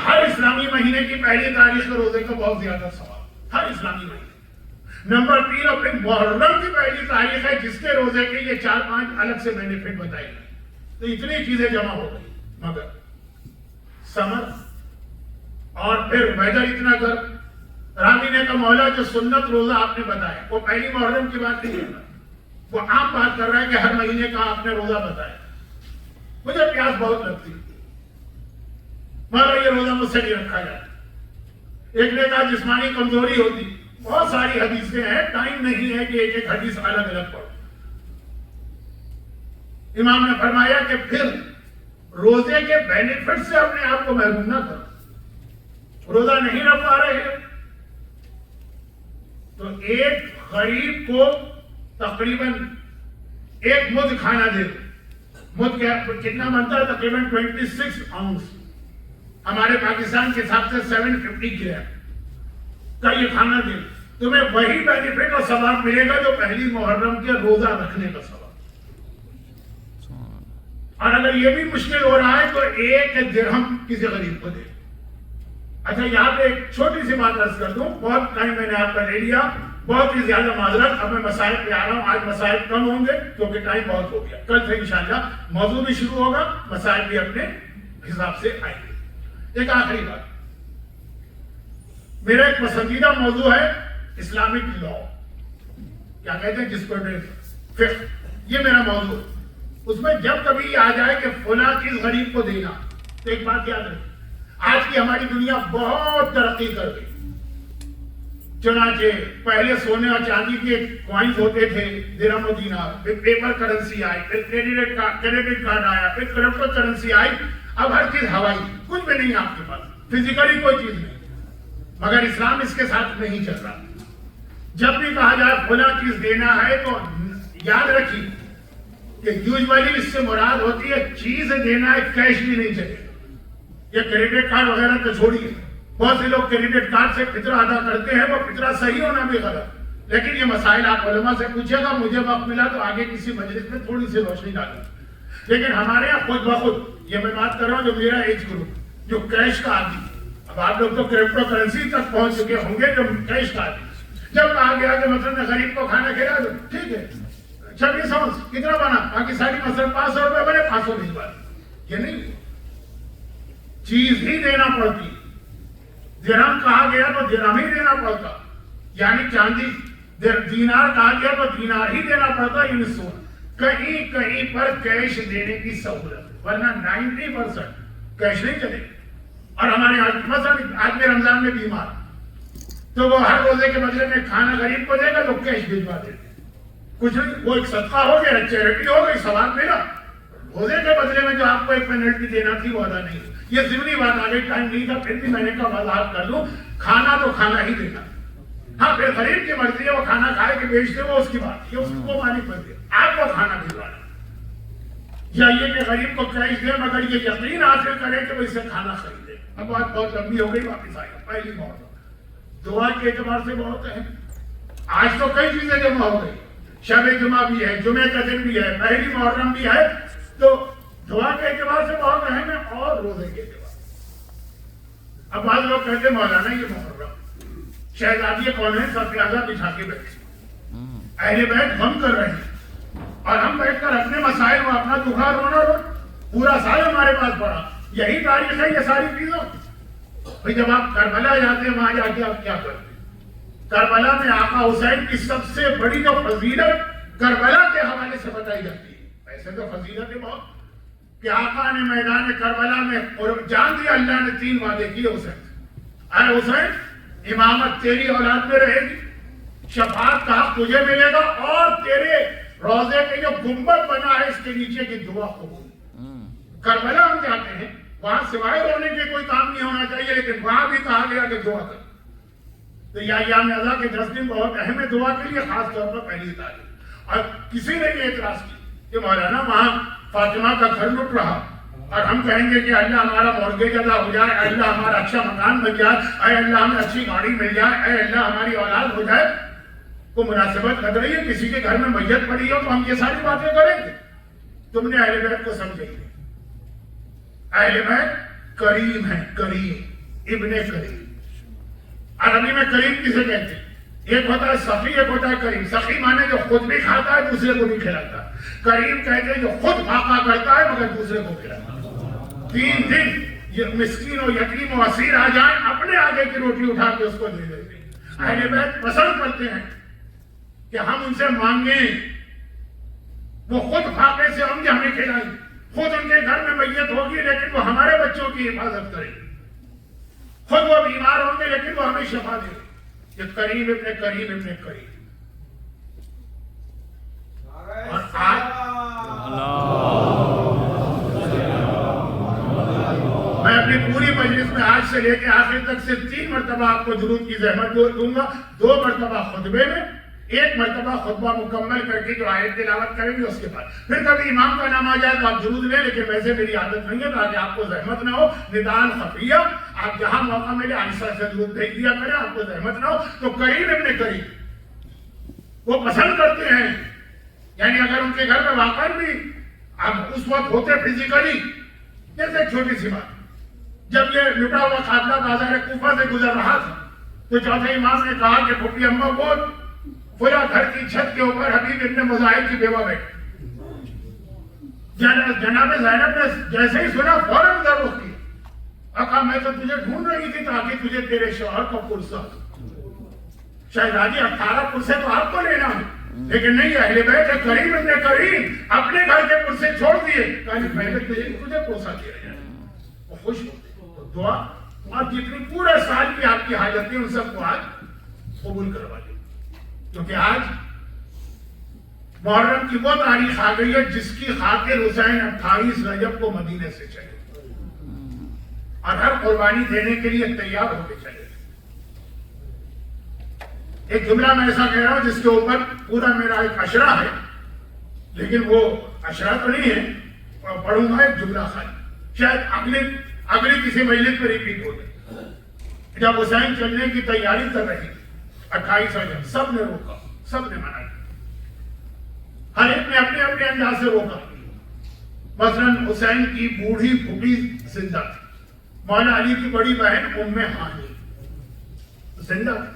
ہر اسلامی مہینے کی پہلی تاریخ کے روزے کا بہت زیادہ ثواب، ہر اسلامی مہینے. نمبر 3 اور پھر محرم کی پہلی تاریخ ہے جس کے روزے کے یہ 4-5 الگ سے بینیفٹ بتائی گئی. تو اتنی چیزیں جمع ہو گئی، مگر سمر اور پھر ویدر اتنا گرم. راوی نے کہا مولا جو سنت روزہ آپ نے بتایا وہ پہلی محرم کی بات نہیں کر رہا، وہ عام بات کر رہا ہے کہ ہر مہینے کا آپ نے روزہ بتایا. مجھے پیاس بہت لگتی، مولا یہ روزہ مجھ سے نہیں رکھا جاتا. ایک نے کہا جسمانی کمزوری ہوتی، بہت ساری حدیثیں ہیں، ٹائم نہیں ہے کہ ایک ایک حدیث الگ الگ پڑھو. امام نے فرمایا کہ پھر روزے کے بینیفٹ سے اپنے آپ کو محروم نہ کرو. روزہ نہیں رکھ پا رہے ہیں تو ایک غریب کو تقریباً 1 مد کھانا دے دو. مد کتنا بنتا ہے؟ تقریباً 26 اونس، ہمارے پاکستان کے حساب سے 750 گرام کا یہ کھانا دے دو. تمہیں وہی بینیفٹ اور ثواب ملے گا جو پہلی محرم کے روزہ رکھنے کا ثواب. اور اگر یہ بھی مشکل ہو رہا ہے تو 1 درہم کسی غریب کو دے. اچھا یہاں پہ ایک چھوٹی سی بات عرض کر دوں, بہت ٹائم میں نے آپ کا لے لیا, بہت ہی زیادہ معذرت. اب میں مسائل پہ آ رہا ہوں, آج مسائل کم ہوں گے کیونکہ ٹائم بہت ہو گیا. کل سے انشاءاللہ موضوع بھی شروع ہوگا, مسائل بھی اپنے حساب سے آئیں گے. ایک آخری بات, میرا ایک پسندیدہ موضوع ہے اسلامک لا, کیا کہتے ہیں جس کو فقہ, یہ میرا موضوع. اس میں جب کبھی یہ آ جائے کہ فلاں چیز غریب کو دینا, تو ایک بات یاد رکھیں, آج کی ہماری دنیا بہت ترقی کر گئی. چنانچہ پہلے سونے اور چاندی کے کوائنز ہوتے تھے, درہم و دینار, پھر پیپر کرنسی آئی, پھر کریڈٹ کارڈ آیا, پھر کرپٹو کرنسی آئی. اب ہر چیز ہوائی, کچھ بھی نہیں آپ کے پاس, فزیکلی کوئی چیز نہیں. مگر اسلام اس کے ساتھ نہیں چل رہا. جب بھی کہا جائے فلاں چیز دینا ہے تو یاد رکھیے کہ یوزولی اس سے مراد ہوتی ہے چیز دینا ہے, کیش بھی نہیں چلے. یہ کریڈٹ کارڈ وغیرہ تو چھوڑیے, بہت سے لوگ کریڈٹ کارڈ سے فطرہ ادا کرتے ہیں, وہ فطرہ صحیح ہونا بھی غلط. لیکن یہ مسائل آپ علماء سے پوچھے گا, مجھے وقت ملا تو آگے کسی مجلس میں تھوڑی سی روشنی ڈالوں. لیکن ہمارے یہاں خود بخود, یہ میں بات کر رہا ہوں جو میرا ایج گروپ, جو کیش کا عادی, اب آپ لوگ تو کرپٹو کرنسی تک پہنچ چکے ہوں گے, جو کیش کا عادی. جب کہا گیا کہ مثلا غریب کو کھانا کھلا دو, ٹھیک ہے 26 کتنا بنا, باقی ساری مثلا 500 روپے بنے, 500 بھجوا دیں. یہ نہیں, چیز ہی دینا پڑتی. درہم کہا گیا تو درہم ہی دینا پڑتا, یعنی چاندی دینار کہا گیا تو دینار ہی دینا پڑتا. یہ سونا کہیں کہیں پر کیش دینے کی سہولت, ورنہ 90% کیش نہیں چلے. اور ہمارے مثلا آدمی رمضان میں بیمار, تو وہ ہر روزے کے بدلے میں کھانا غریب کو دے گا تو کیش بھجوا دیتے. کچھ نہیں, وہ ایک صدقہ ہو گیا, چیریٹی ہو گئی, ثواب ملا. روزے کے بدلے میں جو آپ کو ایک پینلٹی دینا تھی وہ ادا نہیں. یہ ضمنی بات آ گئی, ٹائم نہیں تھا, پھر بھی میں نے کہا وضاحت کر دوں. کھانا تو کھانا ہی دینا. ہاں پھر غریب کی مرضی ہے, وہ کھانا کھائے کہ بیچ دے, وہ اس کی بات, یہ اس کو مالک بن گیا. آپ کو کھانا بھجوانا, یا یہ کہ غریب کو کیش دے مگر یہ یقین حاصل کرے کہ وہ اس سے کھانا خریدے. اب بات بہت لمبی ہو گئی, واپس آئے گا. پہلی بات دعا کے اعتبار سے بہت ہے. آج تو کئی چیزیں جمع ہو گئی, شب جمعہ بھی ہے, جمعہ کا دن بھی ہے, پہلی محرم بھی ہے, تو دعا کے اعتبار سے بہت اہم ہے, اور روزے کے اعتبار. اب بعض لوگ کہتے ہیں مولانا یہ محرم شہزادی کون ہے, سب پیازا بچھا کے بیٹھے, اہل بیت غم کر رہے ہیں, اور ہم بیٹھ کر اپنے مسائل میں اپنا دکھا رونا رو, پورا سال ہمارے پاس پڑا. یہی تاریخ ہے یہ ساری چیزوں. بھئی جب آپ کربلا جاتے ہیں, وہاں جا کے آپ کیا کرتے ہیں؟ کربلا میں آقا حسین کی سب سے بڑی جو فضیلت کربلا کے حوالے سے بتائی جاتی ہے. ایسے تو فضیلت ہے بہت, کہ آقا نے میدان کربلا میں جان دیا, اللہ نے 3 وعدے کیے حسین سے. اے حسین, امامت تیری اولاد میں رہے گی, شفاعت کا حق تجھے ملے گا, اور تیرے روزے کے جو گنبد بنا ہے اس کے نیچے کی دعا قبول. کربلا ہم جاتے ہیں, وہاں سوائے رونے کے کوئی کام نہیں ہونا چاہیے, لیکن وہاں بھی کہا گیا کہ دعا کر. تو یہ ایام اعضا کے 10 دن بہت اہم ہے دعا کے لیے, خاص طور پر پہلی تاریخ. اور کسی نے یہ اعتراض کی کہ مولانا وہاں فاطمہ کا گھر لٹ رہا, اور ہم کہیں گے کہ اللہ ہمارا مورگیج ادا ہو جائے, اے اللہ ہمارا اچھا مکان بن جائے, اے اللہ ہمیں اچھی گاڑی مل جائے, اے اللہ ہماری اولاد ہو جائے. کو مناسبت لگ رہی ہے, کسی کے گھر میں میت پڑی ہو تو ہم یہ ساری باتیں کریں گے. تم نے اہل بیت کو سمجھے, اہل بیت کریم ہے, کریم, ابن کریم. عربی میں کریم کسے کہتے ہیں؟ ایک ہوتا ہے سخی, ایک ہوتا ہے کریم. سخی مانے جو خود بھی کھاتا ہے دوسرے کو بھی کھلاتا ہے. کریم کہتے ہیں جو خود فاقہ کرتا ہے مگر دوسرے کو کھلاتا ہے. 3 دن یہ مسکین و یتیم و اسیر آ جائیں, اپنے آگے کی روٹی اٹھا کے اس کو دے دیتے ہیں. اہل بیت پسند کرتے ہیں کہ ہم ان سے مانگیں, وہ خود فاقے سے ہم ہمیں کھلائیں. خود ان کے گھر میں میت ہوگی لیکن وہ ہمارے بچوں کی حفاظت کریں. خود وہ بیمار ہوں گے لیکن وہ ہمیں شفا دیں. یہ کریم ابن کریم ابن کریم. اور آج میں اپنی پوری مجلس میں آج سے لے کے آخر تک سے 3 مرتبہ آپ کو درود کی زحمت دوں گا. 2 مرتبہ خطبے میں, ایک مرتبہ خطبہ مکمل کر کے جو آیت تلاوت کریں گے اس کے بعد پھر کبھی امام کا نام آ جائے تو آپ درود لیں، لیکن ویسے میری عادت نہیں ہے تاکہ آپ کو زحمت نہ ہو، ندان خفیہ آپ جہاں موقع ملے آہستہ سے درود بھیج دیا کریں، آپ کو زحمت نہ ہو۔ تو کریم ابن کریم وہ پسند کرتے ہیں، یعنی اگر ان کے گھر میں واقع بھی اب اس وقت ہوتے فزیکلی، جیسے ایک چھوٹی سی بات، جب یہ لٹا ہوا قافلہ بازار کوفہ سے گزر رہا تھا تو چوتھے امام نے کہا کہ پھوپھی اماں کو فلاں گھر کی چھت کے اوپر حبیب ابن مظاہر کی بیوہ بیٹھی۔ جناب زینب نے جیسے ہی سنا فوراً ادھر رخ کیا، کہا میں تو تجھے ڈھونڈ رہی تھی تاکہ تجھے تیرے شوہر کا پرسہ، شہزادی 18 پرسے تو آپ کو لینا ہے، لیکن نہیں، اہل بیت کریم ابن کریم اپنے گھر کے پرسے چھوڑ دیے، کہا پہلے تجھے پرسہ دیا جائے، وہ خوش ہوتے۔ تو دعا اور جتنی پورے سال کی آپ کی حاجتیں ان سب کو آج قبول کروا دیں، کیونکہ آج محرم کی وہ تاریخ آ گئی ہے جس کی خاطر حسین 28 رجب کو مدینے سے چلے اور ہر قربانی دینے کے لیے تیار ہو کے چلے۔ ایک جملہ میں ایسا کہہ رہا ہوں جس کے اوپر پورا میرا ایک اشرا ہے، لیکن وہ اشرا تو نہیں ہے، پڑھوں گا ایک جملہ خالی، شاید اگلی کسی مجلس میں ریپیٹ ہو جائے۔ جب حسین چلنے کی تیاری کر رہی 28 رجب، سب نے روکا، سب نے منع کیا، ہر ایک نے اپنے اپنے انداز سے روکا۔ مثلا حسین کی بوڑھی پھوپھی زندہ تھی، مولا علی کی بڑی بہن ام ہانی زندہ تھی۔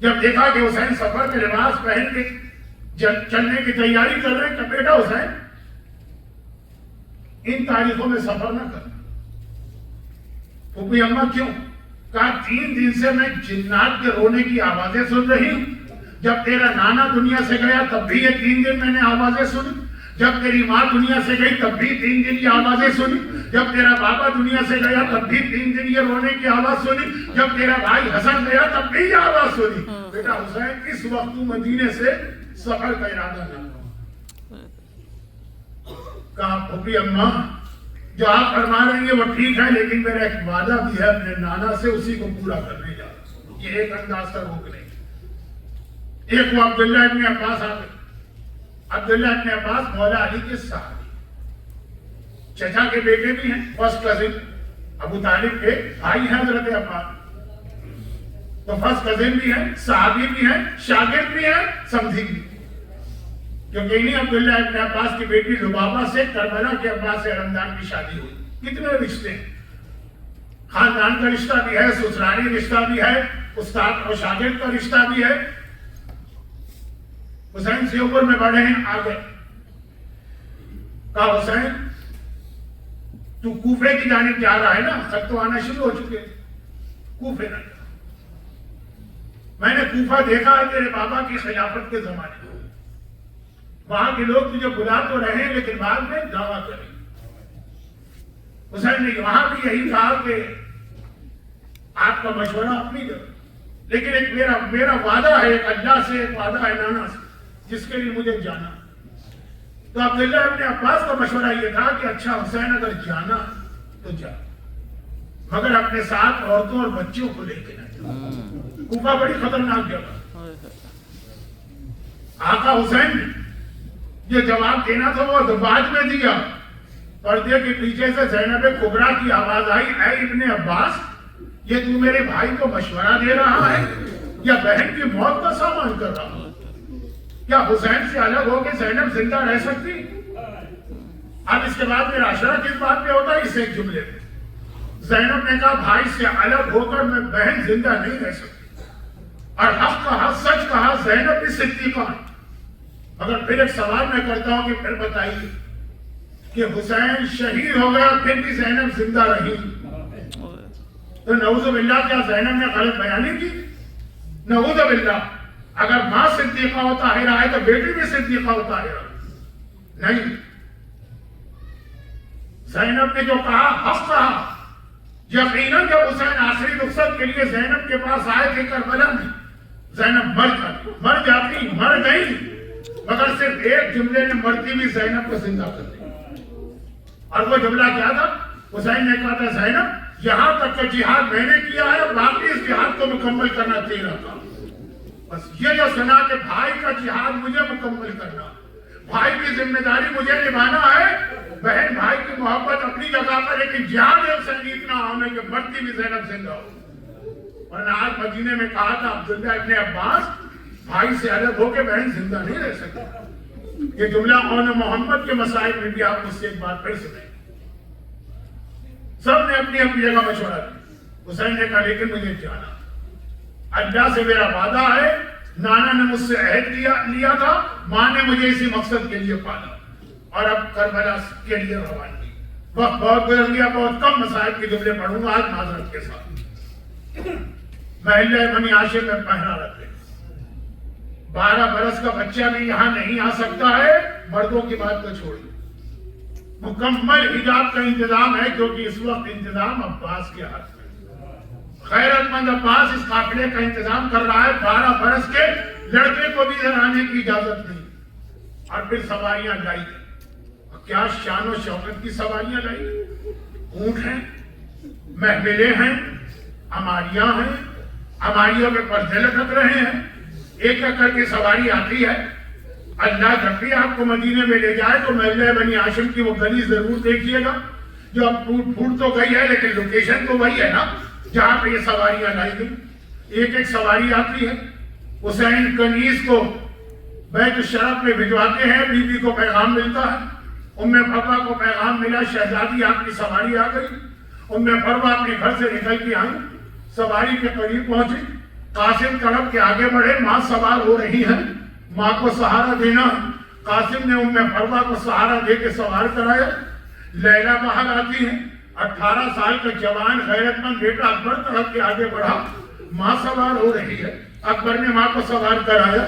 جب دیکھا کہ حسین سفر میں لباس پہن کے چلنے کی تیاری کر رہے ہیں کہ بیٹا حسین ان تاریخوں میں سفر نہ کرنا۔ پھوپھی اماں کیوں؟ کہا 3 دن سے میں جنات کے رونے کی آوازیں سن رہی ہوں، جب تیرا نانا دنیا سے گیا تب بھی یہ 3 دن میں نے آوازیں سنی، جب تیری ماں دنیا سے گئی تب بھی 3 دن یہ آوازیں سنی، جب تیرا بابا دنیا سے گیا تب بھی 3 دن یہ رونے کی آواز سنی، جب تیرا بھائی حسن گیا تب بھی یہ آواز سنی۔ بیٹا حسین اس وقت مدینے سے سفر کا ارادہ نہ کرو۔ کہا پھوپھی اماں جو آپ فرما رہی ہیں وہ ٹھیک ہے، لیکن میرا ایک وعدہ بھی ہے اپنے نانا سے، اسی کو پورا کرنے جا رہا ہوں۔ یہ ایک انداز کا روک نہیں۔ ایک وہ عبداللہ ابن عباس آتے، عبداللہ ابن عباس مولا علی کے صحابی، چچا کے بیٹے بھی ہیں، فرسٹ کزن ابو طالب کے بھائی ہیں حضرت عباس، تو فرسٹ کزن بھی ہیں، صحابی بھی ہیں، شاگرد بھی ہیں، سمجھی بھی، کیونکہ انہیں عبداللہ ابن عباس کی بیٹی لبابہ سے کربلا کے عباس سے رمضان کی شادی ہوئی۔ کتنے رشتے ہیں، خاندان کا رشتہ بھی ہے، سسرالی رشتہ بھی ہے، استاد اور شاگرد کا رشتہ بھی ہے۔ حسین سے اوپر میں بڑھے ہیں، آگے کہا حسین تو کوفے کی جانب جا رہا ہے نا، خط تو آنا شروع ہو چکے، کوفے نہ جا، میں نے کوفہ دیکھا ہے تیرے بابا کی خلافت کے زمانے میں، وہاں کے لوگ تجھے بلا تو رہے ہیں لیکن بعد میں دعویٰ کریں۔ حسین نے وہاں بھی یہی کہا کہ آپ کا مشورہ اپنی جگہ، لیکن ایک میرا وعدہ ہے، ایک اللہ سے ایک وعدہ ہے نانا سے، جس کے لیے مجھے جانا۔ تو عبداللہ ابن عباس کا مشورہ یہ تھا کہ اچھا حسین اگر جانا تو جا، مگر اپنے ساتھ عورتوں اور بچوں کو لے کے نہ جا، کوفہ بڑی خطرناک جگہ۔ آقا حسین نے یہ جواب دینا تھا وہ تو بعد میں دیا، پردے کے پیچھے سے زینب کبریٰ کی آواز آئی، اے ابن عباس یہ تو میرے بھائی کو مشورہ دے رہا ہے یا بہن کی موت کا سامان کر رہا ہے؟ کیا حسین سے الگ ہو کے زینب زندہ رہ سکتی؟ اب اس کے بعد میرا اشارہ کس بات پہ ہوتا ہے؟ اس ایک جملے میں زینب نے کہا بھائی سے الگ ہو کر میں بہن زندہ نہیں رہ سکتی، اور حق کہا، سچ کہا، زینب بھی صدیقہ ہے۔ مگر پھر ایک سوال میں کرتا ہوں کہ پھر بتائیے کہ حسین شہید ہو گیا پھر بھی زینب زندہ رہی، تو نعوذ باللہ کیا زینب نے غلط بیانی کی؟ نعوذ باللہ، اگر ماں صدیقہ و طاہرہ ہے تو بیٹی بھی صدیقہ و طاہرہ نہیں۔ زینب نے جو کہا حق کہا۔ یقیناً جب حسین آخری رخصت کے لیے زینب کے پاس آئے تھے کربلا میں، زینب مر گئی، مگر صرف ایک جملے نے مرتی بھی زینب کو زندہ کر دیا، اور وہ جملہ کیا تھا؟ حسین نے کہا تھا زینب یہاں تک کہ جہاد میں نے کیا ہے، باقی اس جہاد کو مکمل کرنا تیرا کام۔ بس یہ جو سنا کہ بھائی کا جہاد مجھے مکمل کرنا، بھائی کی ذمہ داری مجھے نبھانا ہے، بہن بھائی کی محبت اپنی جگہ پر، لیکن جہاد حسین اتنا ہونا کہ مرتی بھی زینب زندہ ہو۔ ورنہ آج مدینے میں کہا تھا عبداللہ ابن عباس، بھائی سے الگ ہو کے بہن زندہ نہیں رہ سکتی۔ یہ جملہ اون محمد کے مسائل میں بھی آپ مجھ سے ایک بات پڑھ سکیں۔ سب نے اپنی اپنی جگہ مشورہ دیا، حسین نے کہا لیکن مجھے جانا، اللہ سے میرا وعدہ ہے، نانا نے مجھ سے عہد لیا تھا، ماں نے مجھے اسی مقصد کے لیے پالا، اور اب کربلا کے لیے روانگی۔ وقت بہت گزر گیا، بہت کم مسائل کے جملے پڑھوں گا آج معذرت کے ساتھ۔ محلہ بنی ہاشم میں پہرا رکھے، 12 برس کا بچہ بھی یہاں نہیں آ سکتا ہے، مردوں کی بات کو چھوڑی، مکمل حجاب کا انتظام ہے، کیونکہ اس وقت انتظام عباس کے ہاتھ میں۔ غیرت مند عباس اس قافلے کا انتظام کر رہا ہے، 12 برس کے لڑکے کو بھی ادھر آنے کی اجازت نہیں، اور پھر سواریاں لائی گئی، اور کیا شان و شوکت کی سواریاں لائی گئی، اونٹ ہیں، محملیں ہیں، عماریاں ہیں، عماریوں پہ پردے لٹک رہے ہیں، ایک ایک کر کے سواری آتی ہے۔ اللہ جب بھی آپ کو مدینے میں لے جائے تو محلہ بنی ہاشم کی وہ گلی ضرور دیکھیے گا، جو اب ٹوٹ پھوٹ تو گئی ہے لیکن لوکیشن تو وہی ہے نا جہاں پہ یہ سواریاں لائی گئی۔ ایک ایک سواری آتی ہے، حسین کنیز کو بیت الشرف میں بھجواتے ہیں، بی بی کو پیغام ملتا ہے، ام فروہ کو پیغام ملا شہزادی آپ کی سواری آ گئی۔ ام فروہ اپنے گھر سے نکل کے آئی، سواری کے قریب پہنچی، قاسم تڑپ کے آگے بڑھے، ماں سوار ہو رہی ہے، ماں کو سہارا دینا ہے۔ قاسم نے ام فروہ کو سہارا دے کے سوار کرایا۔ لیلا باہر آتی ہے، 18 سال کا جوان غیرت مند بیٹا اکبر تڑپ کے آگے بڑھا، ماں سوار ہو رہی ہے، اکبر نے ماں کو سوار کرایا۔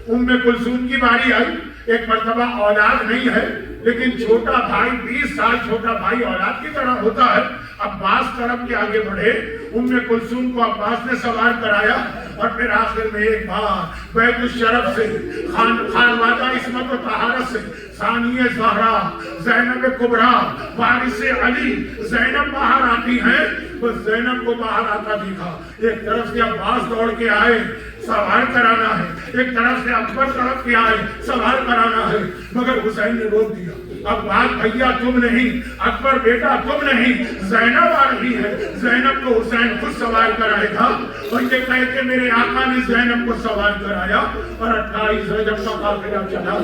ام کلثوم کی باری آئی، ایک مرتبہ اولاد نہیں ہے لیکن چھوٹا بھائی 20 سال چھوٹا بھائی اولاد کی طرح ہوتا ہے، عباس طرف کے آگے بڑھے، ام کلثوم کو عباس نے سوار کرایا، اور پھر آخر میں ایک بار بیت الشرف سے خانوادہ عصمت و طہارت سے ثانیہ زہرا زینب کبریٰ وارث علی زینب باہر آتی ہیں، بس زینب کو باہر آتا دیکھا، ایک طرف سے عباس دوڑ کے آئے سوار کرانا ہے، ایک طرف سے اکبر طرف کے آئے سوار کرانا ہے، مگر حسین نے روک دیا، عباس بھیا تم نہیں، اکبر بیٹا تم نہیں، زینب آ رہی ہے، زینب کو حسین خود سوار کرائے گا۔ اور یہ کہہ کے میرے آقا نے زینب کو سوار کرایا، اور 28 رجب کا قافلہ چلا۔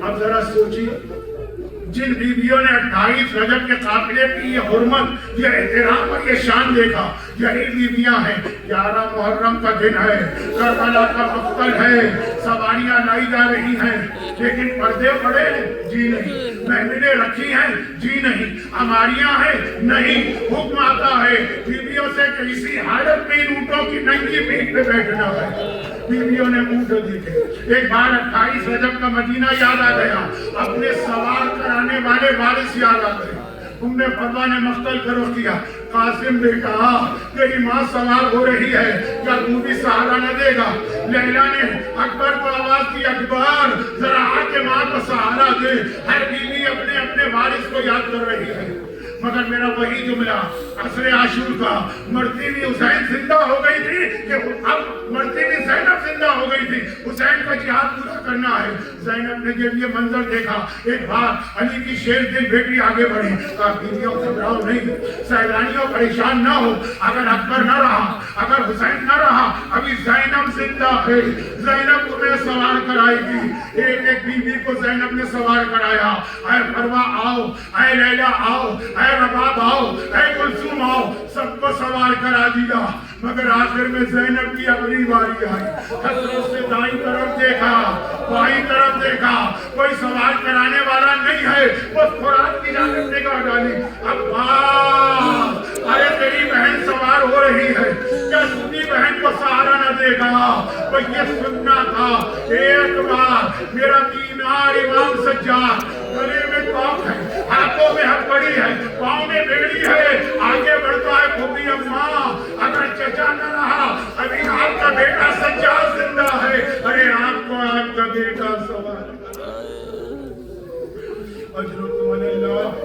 اب ذرا سوچیے، جن بیویوں نے 28 رجب کے قافلے کی یہ حرمت، یہ احترام اور یہ شان دیکھا، یہی بیویاں ہیں۔ 11 محرم کا دن ہے، کربلا کا مقتل ہے، سواریاں لائی جا رہی ہیں، لیکن پردے پڑے ہیں جی نہیں، محملیں رکھی ہیں جی نہیں، عماریاں ہیں نہیں، حکم آتا ہے بیویوں سے کہ اسی حالت میں ان اونٹوں کی ننگی پیٹھ پہ بیٹھنا ہے۔ بیویوں نے اونٹ دیکھے، ایک بار 28 رجب کا مدینہ یاد آ گیا، اپنے سوار کرانے والے وارث یاد آ گئے۔ ام فروہ نے مقتل کرو کیا، قاسم نے کہا تیری ماں سوار ہو رہی ہے، کیا تو بھی سہارا نہ دے گا؟ لیلا نے اکبر کو آواز دی، اکبر ذرا آ کے ماں کو سہارا دے۔ ہر بیوی اپنے اپنے وارث کو یاد کر رہی ہے، مگر میرا وہی جملہ عصر عاشور کا، مرتی ہوئی حسین زندہ ہو گئی تھی کہ اب مرتی ہوئی زینب زندہ ہو گئی تھی، حسین کا جہاد پورا کرنا ہے۔ زینب نے جب یہ منظر دیکھا، ایک بار علی کی شیر دل بیٹی آگے بڑھی، کہا بیویوں گھبراؤ نہیں، سیلانیوں پریشان نہ ہو، اگر اکبر نہ رہا، اگر حسین نہ رہا، ابھی زینب زندہ ہے، زینب تمہیں سوار کرائے گی۔ ایک ایک بیوی کو زینب نے سوار کرایا، اے فروہ آؤ، اے لیلا آؤ، اے رباب آؤ، اے کلثوم آؤ، سب کو سوار کرا دیا، مگر آخر میں زینب کی اپنی باری آئی۔ حسرت سے دائیں طرف دیکھا، بائیں طرف دیکھا، کوئی سوار کرانے والا نہیں ہے، بس خوراک کی جانب نگاہ ڈالی، عباس ارے تیری بہن سوار ہو رہی ہے، کیا اپنی بہن کو سہارا نہ دے گا؟ وہ یہ سننا تھا۔ ایک بار میرا بیمار امام سجاد، گلے میں توق ہے، ہاتھوں میں ہتھکڑی ہے، پاؤں میں بیڑی ہے، آگے بڑھتا ہے پھوپھی اماں، اگر چچا نہ رہا، ابھی آپ کا بیٹا سجاد زندہ ہے، ارے آپ کو آپ کا بیٹا سوار اجرکم اللہ،